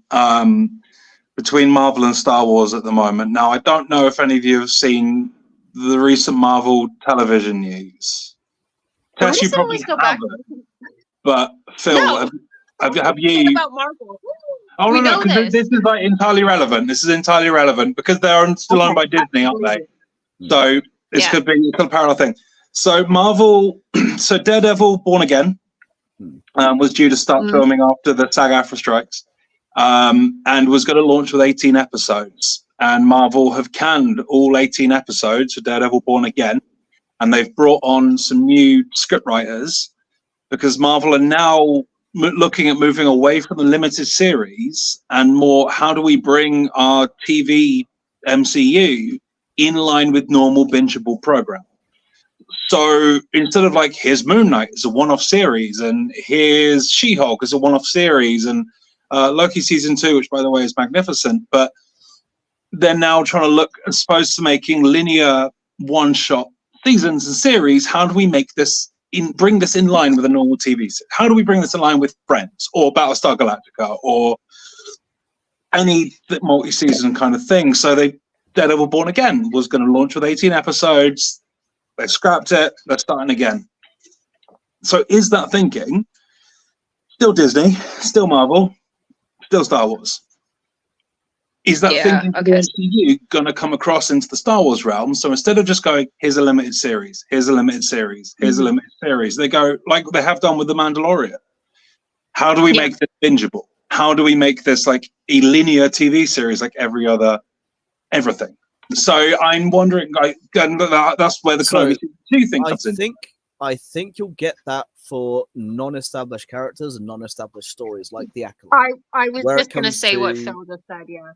between Marvel and Star Wars at the moment. Now, I don't know if any of you have seen the recent Marvel television news. But Tess, we you just probably always go back. haven't. But Phil, No. have What you? about Marvel? Oh We no, know because this. this is like entirely relevant. This is entirely relevant because they're still owned by Disney, aren't they? So this Yeah. could be a parallel thing. So Marvel, so Daredevil: Born Again was due to start filming after the SAG-AFTRA strikes, and was going to launch with 18 episodes. And Marvel have canned all 18 episodes for Daredevil: Born Again, and they've brought on some new scriptwriters because Marvel are now looking at moving away from the limited series and more, how do we bring our TV MCU in line with normal bingeable program? So instead of like, here's Moon Knight as a one-off series, and here's She-Hulk as a one-off series, and Loki season 2, which by the way is magnificent, but they're now trying to look as opposed to making linear one-shot seasons and series. How do we make this bring this in line with a normal TV series? How do we bring this in line with Friends or Battlestar Galactica or any multi-season kind of thing? So Daredevil: Born Again was going to launch with 18 episodes. They scrapped it. They're starting again. So is that thinking still Disney, still Marvel, still Star Wars? Is that thinking for the MCU going to come across into the Star Wars realm? So instead of just going, here's a limited series, here's a limited series, here's a limited series, they go like they have done with The Mandalorian. How do we make this bingeable? How do we make this like a linear TV series like everything? So I'm wondering, like, and that's where the Kenobi 2 thing comes in. I think you'll get that for non-established characters and non-established stories like The Acolyte. I was Where just it going to comes say what to- Phil just said, yeah.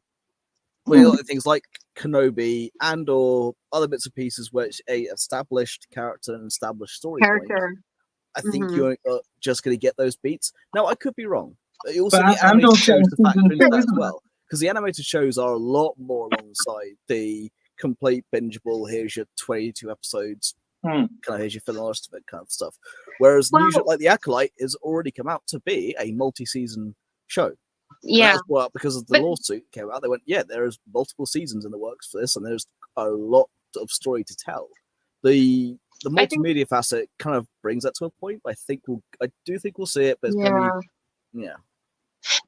Well, things like Kenobi and or other bits and pieces where it's a established character and established story point. I think you're just going to get those beats. Now, I could be wrong. Also, But the animated shows to factor into that as isn't it? well, because the animated shows are a lot more alongside the complete bingeable. Here's your 22 episodes. Kind of here's your fill of it kind of stuff. Whereas Well- news like The Acolyte has already come out to be a multi-season show. Yeah. Well, because of the lawsuit came out, they went, yeah, there's multiple seasons in the works for this, and there's a lot of story to tell. The multimedia facet kind of brings that to a point. I do think we'll see it, but it's gonna be,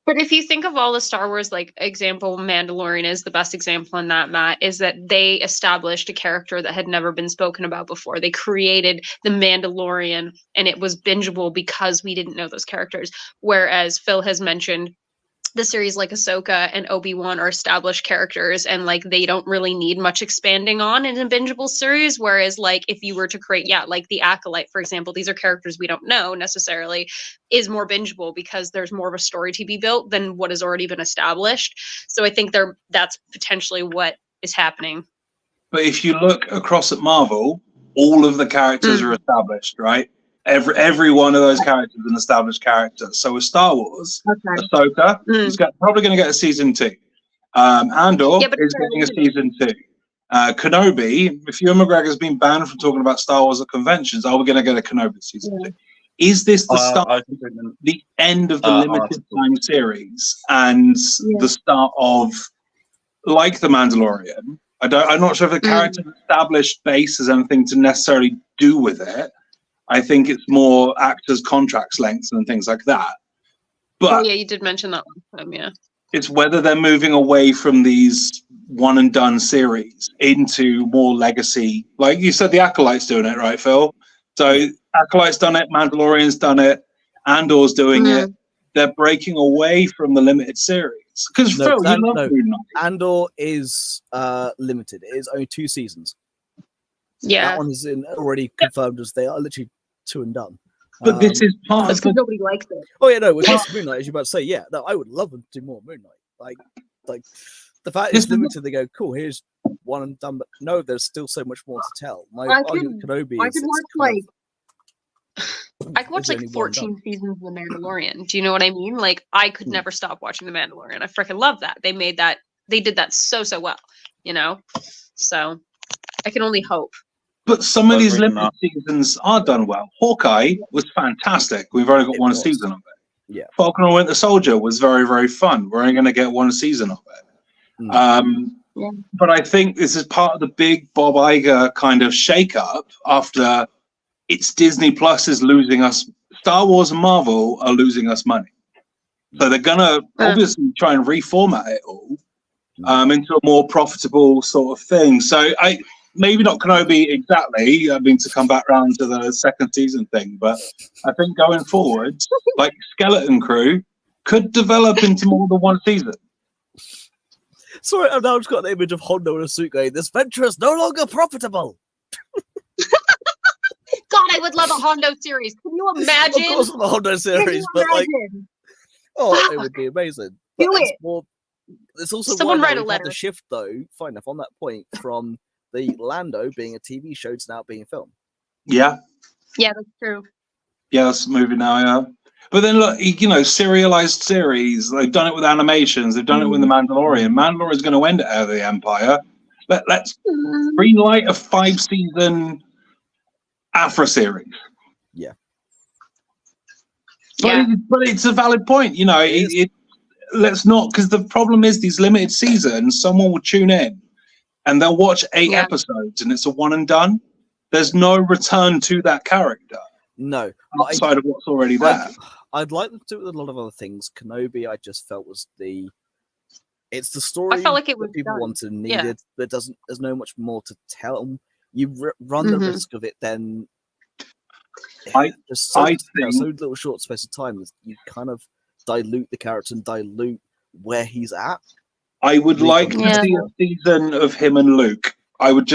But if you think of all the Star Wars, like example, Mandalorian is the best example in that, Matt, is that they established a character that had never been spoken about before. They created the Mandalorian and it was bingeable because we didn't know those characters. Whereas Phil has mentioned the series like Ahsoka and Obi-Wan are established characters, and like they don't really need much expanding on in a bingeable series. Whereas like if you were to create, like the Acolyte, for example, these are characters we don't know necessarily, is more bingeable because there's more of a story to be built than what has already been established. So I think that's potentially what is happening. But if you look across at Marvel, all of the characters are established, right? Every one of those characters is an established character. So with Star Wars, Ahsoka is probably going to get a season 2. Andor is getting a season 2. Kenobi, if Ewan McGregor's been banned from talking about Star Wars at conventions, are we going to get a Kenobi season 2? Is this the start, the end of the limited time series and the start of, like The Mandalorian? I'm not sure if the character's established base has anything to necessarily do with it. I think it's more actors' contracts lengths and things like that. But you did mention that one time, it's whether they're moving away from these one and done series into more legacy. Like you said, the Acolyte's doing it, right, Phil? So Acolyte's done it, Mandalorian's done it, Andor's doing it. They're breaking away from the limited series. Because Phil, you love Moon Knight. Andor is limited. It is only 2 seasons. Yeah. That one is already confirmed as they are literally 2 and done. But this is part That's of because nobody likes it. Oh yeah, no, with this Moon Knight, as you're about to say, no, I would love them to do more Moon Knight. Like the fact it's limited, they go, cool, here's one and done, but no, there's still so much more to tell. My argument with Kenobi I is could watch I could watch like 14 seasons of The Mandalorian. Do you know what I mean? Like I could never stop watching The Mandalorian. I freaking love that. They did that so well, you know? So I can only hope. But some of these limited seasons are done well. Hawkeye was fantastic. We've only got one season of it. Yeah. Falcon and Winter Soldier was very, very fun. We're only going to get one season of it. But I think this is part of the big Bob Iger kind of shake-up after it's Disney Plus is losing us. Star Wars and Marvel are losing us money. So they're going to obviously try and reformat it all into a more profitable sort of thing. So maybe not Kenobi exactly, I mean, to come back around to the second season thing, but I think going forward, like Skeleton Crew could develop into more than one season. Sorry, I've now just got an image of Hondo in a suit going, this venture is no longer profitable. God, I would love a Hondo series. Can you imagine? Of course, the Hondo series, but like, it would be amazing. But Do it. It's also Someone why write a we've had letter. the shift, though, fine enough, on that point, from the Lando being a TV show to now being a film. Yeah. Yeah, that's true. Yeah, that's a movie now, yeah. But then, look, you know, serialized series, they've done it with animations, they've done it with The Mandalorian. Mandalorian's going to end it out of the Empire. Let's greenlight a 5-season Afro series. Yeah. But it's a valid point, you know, let's not, because the problem is these limited seasons, someone will tune in and they'll watch 8 episodes and it's a one and done. There's no return to that character. No. Outside of what's already there. I'd like them to do it with a lot of other things. Kenobi, I just felt was it's the story I felt like it was that people done. wanted and needed. There's no much more to tell. You run the risk of it then. So little short space of time, you kind of dilute the character and dilute where he's at. I would like to see a season of him and Luke. I would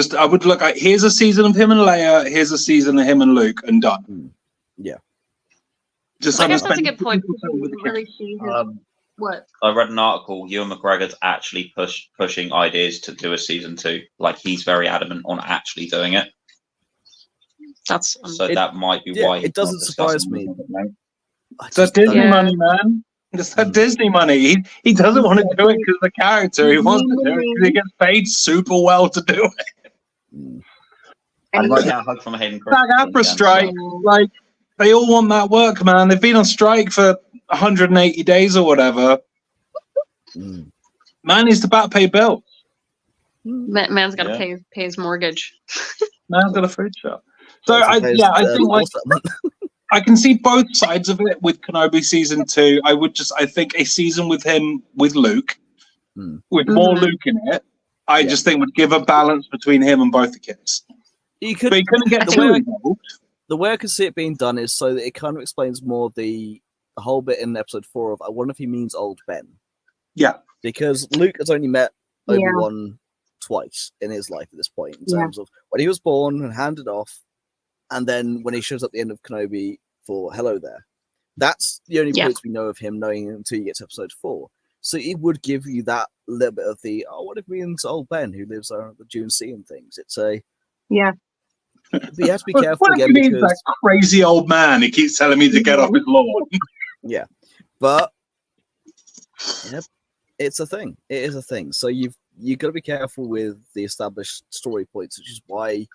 look at, here's a season of him and Leia, here's a season of him and Luke, and done. Yeah. Just I guess that's a good point. What? I read an article, Ewan McGregor's actually pushing ideas to do a season 2. Like, he's very adamant on actually doing it. That might be why it doesn't surprise me. It's that Disney money, man. It's that Disney money. He doesn't want to do it because of the character. He wants to do it because he gets paid super well to do it. And right now, hug from Hayden SAG-AFTRA strike. Like, they all want that work, man. They've been on strike for 180 days or whatever. Man needs to back pay bills. Man's got to pay his mortgage. Man's got a food shop. So I think I can see both sides of it with Kenobi season 2. I think a season with him with Luke, with more Luke in it, I just think would give a balance between him and both the kids. But he couldn't get too involved. The way I can see it being done is so that it kind of explains more the whole bit in episode 4 of I wonder if he means old Ben. Yeah. Because Luke has only met Yeah. Obi-Wan twice in his life at this point, in terms of when he was born and handed off, and then when he shows up at the end of Kenobi for hello there. That's the only points we know of him, knowing until you get to episode 4. So it would give you that little bit of the, what if me and old Ben, who lives on the Dune Sea and things. It's a... Yeah. But you have to be careful What again, if he means because... that crazy old man who keeps telling me to get off his lawn? Yeah. But... Yep. It's a thing. It is a thing. So you've got to be careful with the established story points, which is why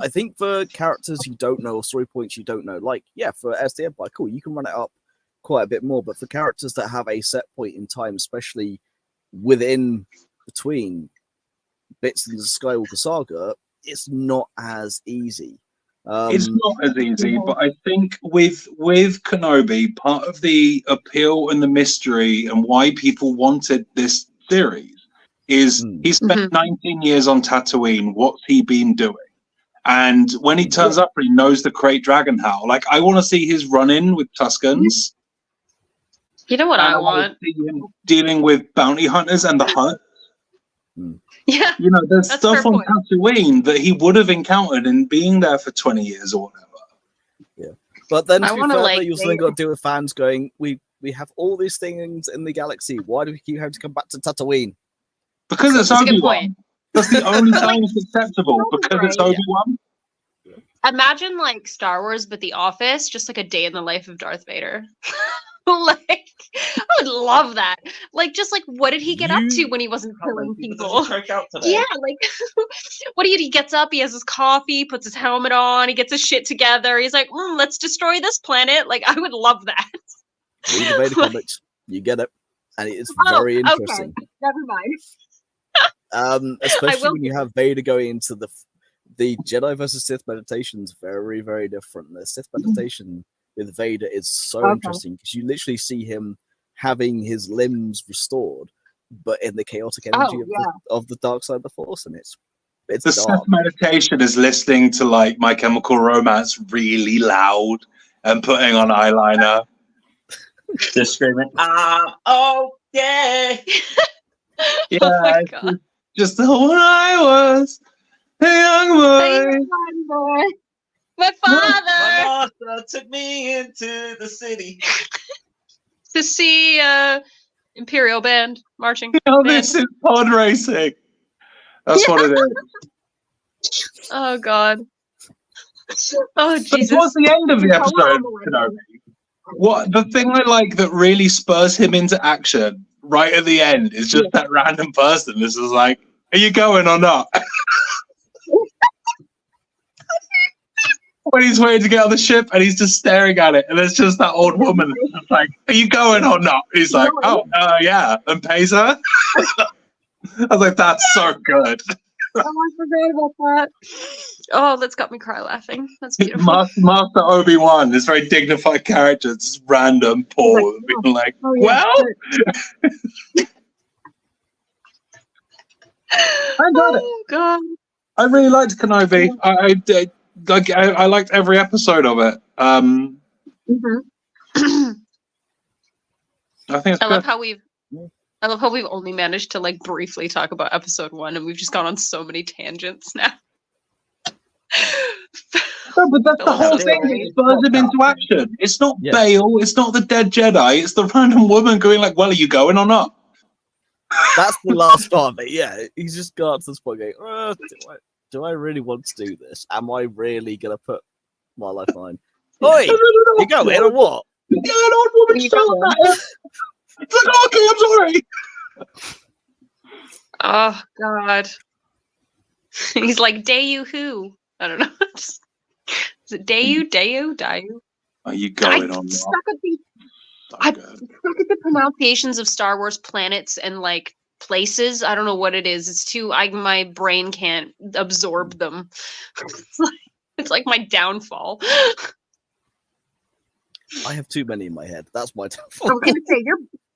I think for characters you don't know or story points you don't know, like, for As the Empire, cool, you can run it up quite a bit more. But for characters that have a set point in time, especially between bits in the Skywalker saga, it's not as easy. It's not as easy, but I think with Kenobi, part of the appeal and the mystery and why people wanted this series is he spent 19 years on Tatooine. What's he been doing? And when he turns up and he knows the Krayt Dragon Howl, like, I want to see his run-in with Tuskens. You know what I want? See him dealing with bounty hunters and the Hutt. Yeah. You know, there's That's stuff fair on point. Tatooine that he would have encountered in being there for 20 years or whatever. Yeah. But then, I to be wanna, fair, like, you also got to deal with fans going, we have all these things in the galaxy. Why do we keep having to come back to Tatooine? Because it's That's a good Obi-Wan. point. That's the only time it's acceptable, because it's Right. Obi-Wan. Imagine like Star Wars, but The Office, just like a day in the life of Darth Vader. Like, I would love that. Like, just like, what did he get up to when he wasn't killing people? Yeah, like, what he gets up, he has his coffee, puts his helmet on, he gets his shit together. He's like, let's destroy this planet. Like, I would love that. Read the Vader comics, you get it, and it's very interesting. Okay. Never mind. Especially when you have Vader going into the Jedi versus Sith meditation is very, very different. The Sith meditation with Vader is so interesting because you literally see him having his limbs restored, but in the chaotic energy of the dark side of the Force, and it's The dark. Sith meditation is listening to, like, My Chemical Romance really loud and putting on eyeliner. Just screaming, yeah. Yeah, my it's God. just when I was a young boy. My father My master took me into the city. to see Imperial Band marching. Oh, band. this is pod racing. That's what it is. Oh God. Oh So Jesus. towards the end of the episode, Kenobi, what the thing I like that really spurs him into action right at the end is just that random person. This is like, are you going or not? When he's waiting to get on the ship and he's just staring at it, and there's just that old woman that's like, are you going or not? He's like, yeah, and pays her. I was like, that's so good. Oh, I forgot about that. Oh, that's got me cry laughing. That's beautiful. Master Obi-Wan, this very dignified character, just random Paul being like, well, I got it. Oh God. I really liked Kenobi. I liked every episode of it. I think it's I good. love how we've only managed to like briefly talk about episode 1, and we've just gone on so many tangents now. No, but that's the whole thing. It spurs him into action. It's not Bale. It's not the dead Jedi. It's the random woman going like, well, are you going or not? That's the last part of it. Yeah, he's just got to this point going, do I really want to do this? Am I really gonna put my life on? Oi, you going or what? Yeah, an old woman shouting at him. It's like, okay, I'm sorry. Oh God. He's like, Dayu who? I don't know. Is it Dayu? Dayu? Are you going or Stuck not? at the stuck at the pronunciations of Star Wars planets and like places. I don't know what it is. It's too. My brain can't absorb them. It's like my downfall. I have too many in my head. That's my I downfall. was gonna say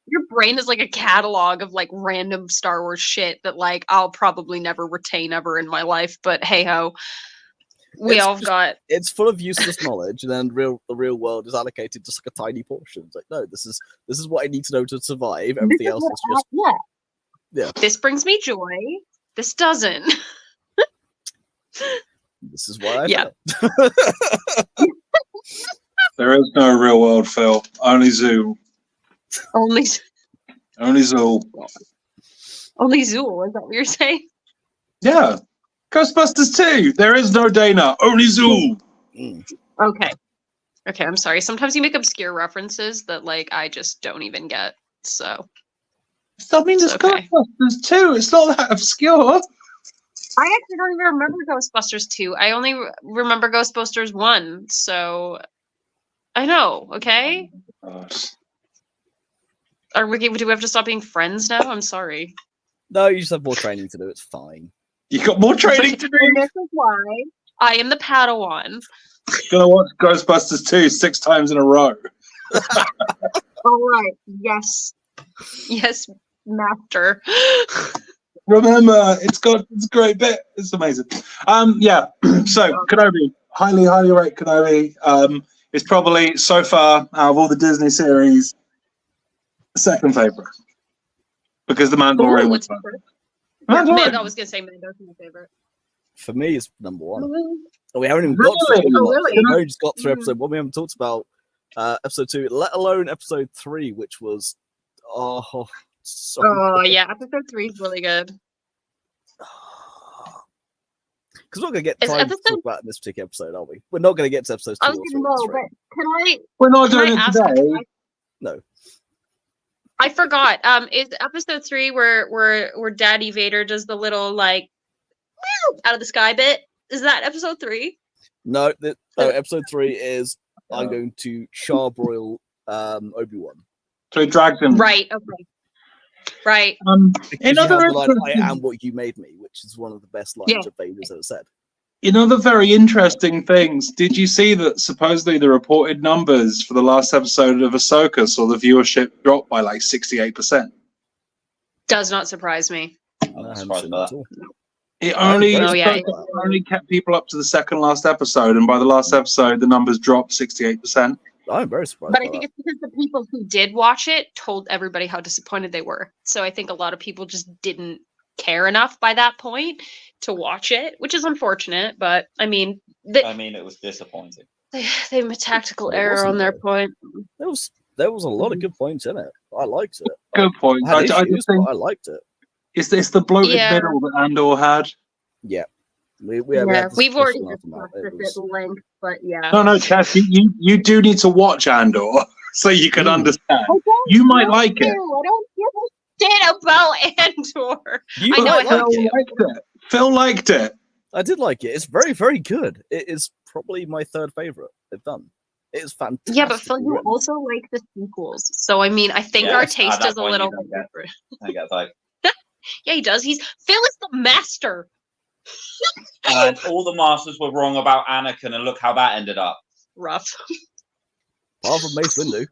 Your brain is like a catalog of like random Star Wars shit that like I'll probably never retain ever in my life. But hey ho. We It's all just- got. It's full of useless knowledge, and then the real world is allocated just like a tiny portion. It's like, no, this is what I need to know to survive. Everything else is just This brings me joy. This doesn't. this is why I Yeah. failed. There is no real world, Phil. Only Zoo. Only Zoo. Zool. Is that what you're saying? Yeah. Ghostbusters 2. There is no Dana. Only Zoo. Mm. Okay. Okay, I'm sorry. Sometimes you make obscure references that like I just don't even get. So I mean, it's Okay. Ghostbusters 2. It's not that obscure. I actually don't even remember Ghostbusters 2. I only remember Ghostbusters 1. So I know, okay? God. Do we have to stop being friends now? I'm sorry. No, you just have more training to do. It's fine. You got more training to do. And this is why I am the Padawan. Gonna watch Ghostbusters 2 6 times in a row. All right. Yes. Yes, master. Remember, it's a great bit. It's amazing. Yeah. So Kenobi, highly rate Kenobi. It's probably so far out of all the Disney series, second favorite because the Mandalorian was fun. I was gonna say Mando's my favorite. For me, it's number one. Oh, we haven't even got through Really? it. Oh, really? We've only just got through episode 1. We haven't talked about episode 2, let alone episode 3, which was so Oh good. yeah, episode 3 is really good. Because we're not going to get Is time to episode- talk about it in this particular episode, are we? We're not going to get to episodes 2 I or was 3. gonna know, That's right. but We're not can doing I it ask? today. No. I forgot. Is episode 3 where Daddy Vader does the little like out of the sky bit? Is that episode 3? No, episode 3 is I'm going to charbroil Obi-Wan. So he dragged him. Right. Okay. Right. Because In you have other the line, I instances- am what you made me, which is one of the best lines Yeah. that Vader's ever said. In other very interesting things, did you see that supposedly the reported numbers for the last episode of Ahsoka saw the viewership drop by like 68%? Does not surprise me. I'm I not haven't surprised seen by that that. at all. It I'm only, very Oh, yeah. Ahsoka only kept people up to the second last episode, and by the last episode, the numbers dropped 68%. I'm very surprised. But I by think that. it's because the people who did watch it told everybody how disappointed they were. So I think a lot of people just didn't care enough by that point to watch it, which is unfortunate. But I mean, I mean, it was disappointing. they have a tactical It error on wasn't, their though. point. There was a lot of good points in it. I liked it. Good point. I had I issues, just think but I liked it. it's the bloated Yeah. middle that Andor had. Yeah. We Yeah, had this we've already discussion after that. discussed It this was- at length, but yeah. No, Tess, you do need to watch Andor so you can understand. You might like it. I don't give a shit about Andor. You I know might I have like it. liked it. Phil liked it. I did like it. It's very, very good. It is probably my third favorite they've done. It is fantastic. Yeah, but Phil, you also like the sequels. So I mean, I think our Yes, at taste that is a point, little you bit don't get- different. I get like, Yeah, he does. Phil is the master. and all the masters were wrong about Anakin, and look how that ended up. Rough. Apart from Mace Windu.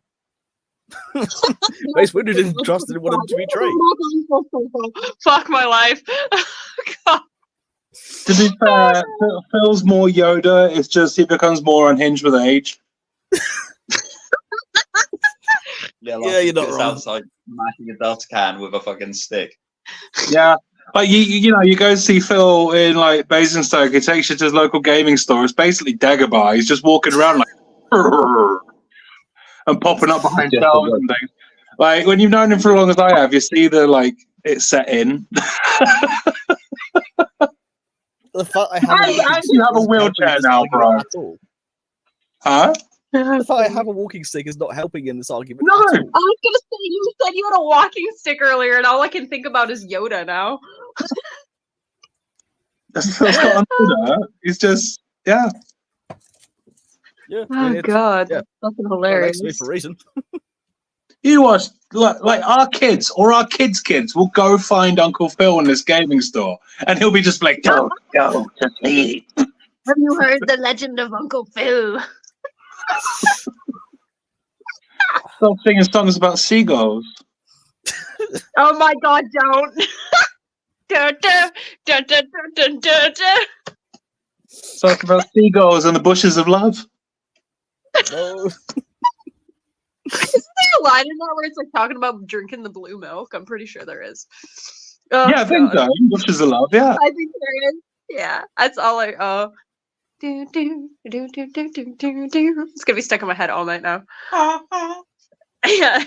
Mace Windu didn't trust anyone to be trained. Fuck my life. God. To be fair, Phil's more Yoda. It's just he becomes more unhinged with age. Yeah, Yeah, you're not it's wrong. outside smashing a dust can with a fucking stick. Yeah. Like you go see Phil in like Basingstoke. He takes you to his local gaming store. It's basically Dagobah. He's just walking around like and popping up behind shelves and things. Like when you've known him for as long as I have, you see the like it's set in. The fact I have, I actually have a wheelchair now, bro. At all. Huh? The fact I have a walking stick is not helping in this argument. No. at all. I was gonna say you said you had a walking stick earlier, and all I can think about is Yoda now. Phil's got an order. He's just Yeah. Oh God, yeah. that's fucking Well, hilarious. next week for a reason. you watch like our kids or our kids' will go find Uncle Phil in this gaming store, and he'll be just like, "Don't go to sleep." Have you heard the legend of Uncle Phil? Stop singing songs about seagulls. Oh my God, don't. Dun, dun, dun, dun, dun, dun, dun, dun. Talk about seagulls and the bushes of love. No. Isn't there a line in that where it's like talking about drinking the blue milk? I'm pretty sure there is. Oh, Yeah, I think God. so. Bushes of love, yeah. I think there is. Yeah, that's all I. Do, do, do, do, do, do, do, do. It's gonna be stuck in my head all night now. Yeah.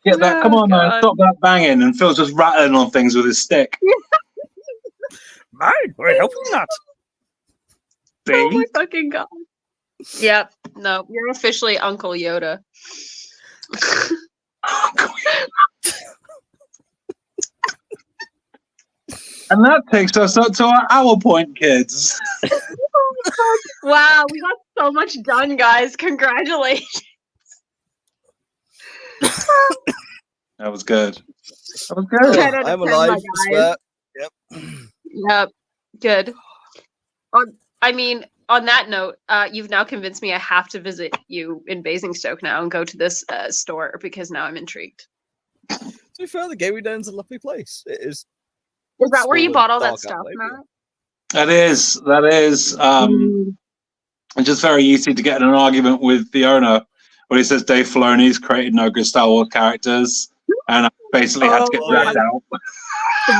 Yeah, that. Come Oh, on, God. stop that banging. And Phil's just rattling on things with his stick. Man, we're helping that. Oh See? my fucking God. Yep. No, you're officially Uncle Yoda. And that takes us up to our hour point, kids. Wow, we got so much done, guys. Congratulations. That was good. That was good. 10 out of I'm 10, alive. my I guys. swear. Yep. Yep. Good. On that note, you've now convinced me I have to visit you in Basingstoke now and go to this store because now I'm intrigued. To be fair, the gaming den's a lovely place. It is. Is that where you small bought and all that dark stuff, out there, Matt? That is. It's just very easy to get in an argument with the owner when he says Dave Filoni's created no good Star Wars characters, and I basically had to get dragged out.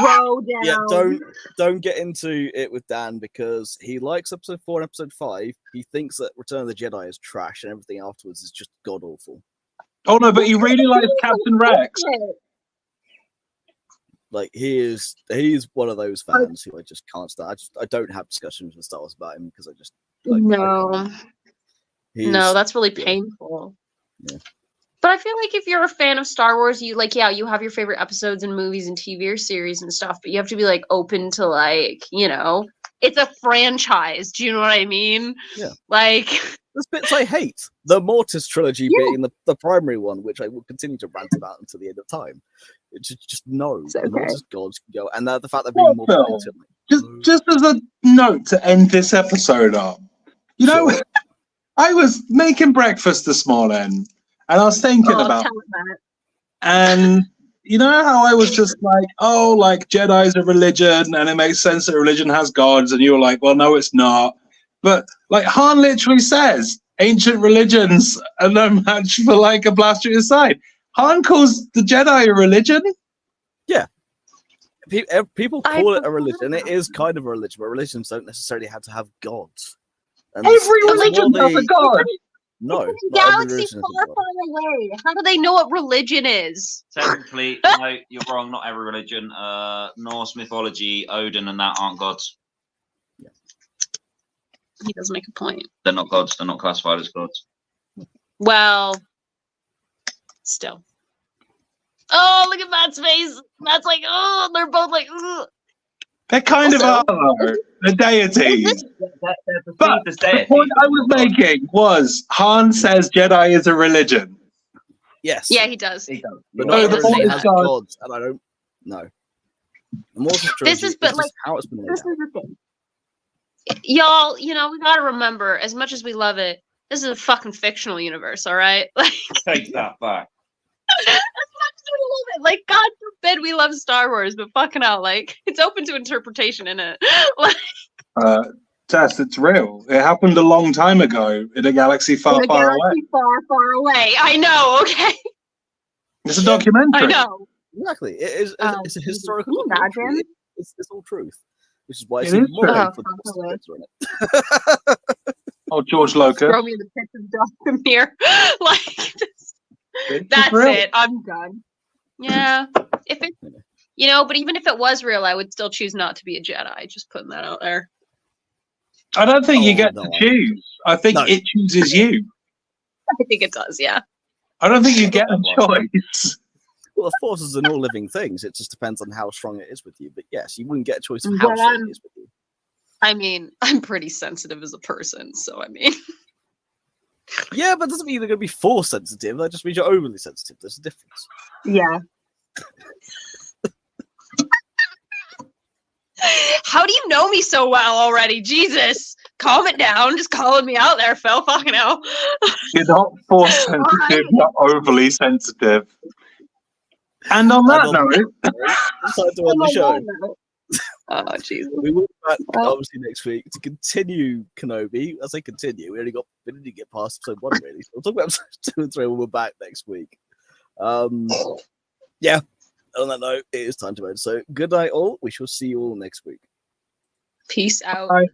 Throw down. Yeah, don't get into it with Dan because he likes episode 4 and episode 5. He thinks that Return of the Jedi is trash and everything afterwards is just god awful. Oh no, but he really likes Captain Rex. Like he's one of those fans who I just can't stand. I don't have discussions with Star Wars about him because I just No, he's- that's really painful. Yeah. But I feel like if you're a fan of Star Wars, you you have your favorite episodes and movies and TV or series and stuff, but you have to be like open to it's a franchise. Do you know what I mean? Yeah. Like There's bits I hate. The Mortis trilogy being the primary one, which I will continue to rant about until the end of time. It's just no. It's The okay. Mortis gods can go, and the fact they're being more Phil, played Just as a note to end this episode up, Sure. I was making breakfast this morning, and I was thinking about, tell it, Matt. and you know how I was just like, oh, like Jedi's a religion, and it makes sense that religion has gods, and you were like, well, no, it's not. But like Han literally says, ancient religions are no match for like a blaster at your side. Han calls the Jedi a religion. People I call it a prefer religion. It that. is kind of a religion, but religions don't necessarily have to have gods. And Every it's religion more has a the- god. No, It's a not every galaxy religion has a far, god. far away. How do they know what religion is? Technically, no, you're wrong. Not every religion. Norse mythology, Odin, and that aren't gods. He does make a point. They're not gods. They're not classified as gods. Well, still. Oh, look at Matt's face. Matt's like, oh, they're both like, ugh. They kind of Also- are, though. The deities. But This the deity, point I but was not gods. making was Han says Jedi is a religion. Yes. Yeah, he does. He does. But You're not Oh, right. every the religion point has is God. gods, and I don't know. The Mortis trilogy This is- but, just like, how it's been laid This out. is the thing. Y'all, we gotta remember, as much as we love it, this is a fucking fictional universe, all right? Like, Take that back. as much as we love it, like, God forbid we love Star Wars, but fucking hell, like, it's open to interpretation in it. Like, Tess, it's real. It happened a long time ago in a galaxy far, in a far away. galaxy far, far away. I know, okay? It's a documentary. I know. Exactly. It's a historical can you documentary. imagine? It's all truth. Which is why It it's even is more true. painful Oh, to fuck put in it. Oh, George Lucas. Throw me in the pits of Dr. Mir. Like, It's that's real. it. I'm done. Yeah. If it, but even if it was real, I would still choose not to be a Jedi. Just putting that out there. I don't think you Oh, get no, to I- choose. I think No. it chooses you. I think it does, yeah. I don't think you get a choice. Well, the Force is in all living things. It just depends on how strong it is with you. But yes, you wouldn't get a choice of how Well, strong it is with you. I mean, I'm pretty sensitive as a person, so I mean. Yeah, but it doesn't mean they're going to be Force sensitive. That just means you're overly sensitive. There's a difference. Yeah. How do you know me so well already? Jesus. Calm it down. Just calling me out there, Phil. Fucking hell. You're not force sensitive, not overly sensitive. And on that And on note, It's time to end the show. Oh, Jesus. We will be back obviously next week to continue Kenobi. As I continue, we didn't get past episode 1 really. So we'll talk about episode 2 and 3 when we're back next week. Yeah. On that note, it is time to end. So good night, all. We shall see you all next week. Peace out. Bye.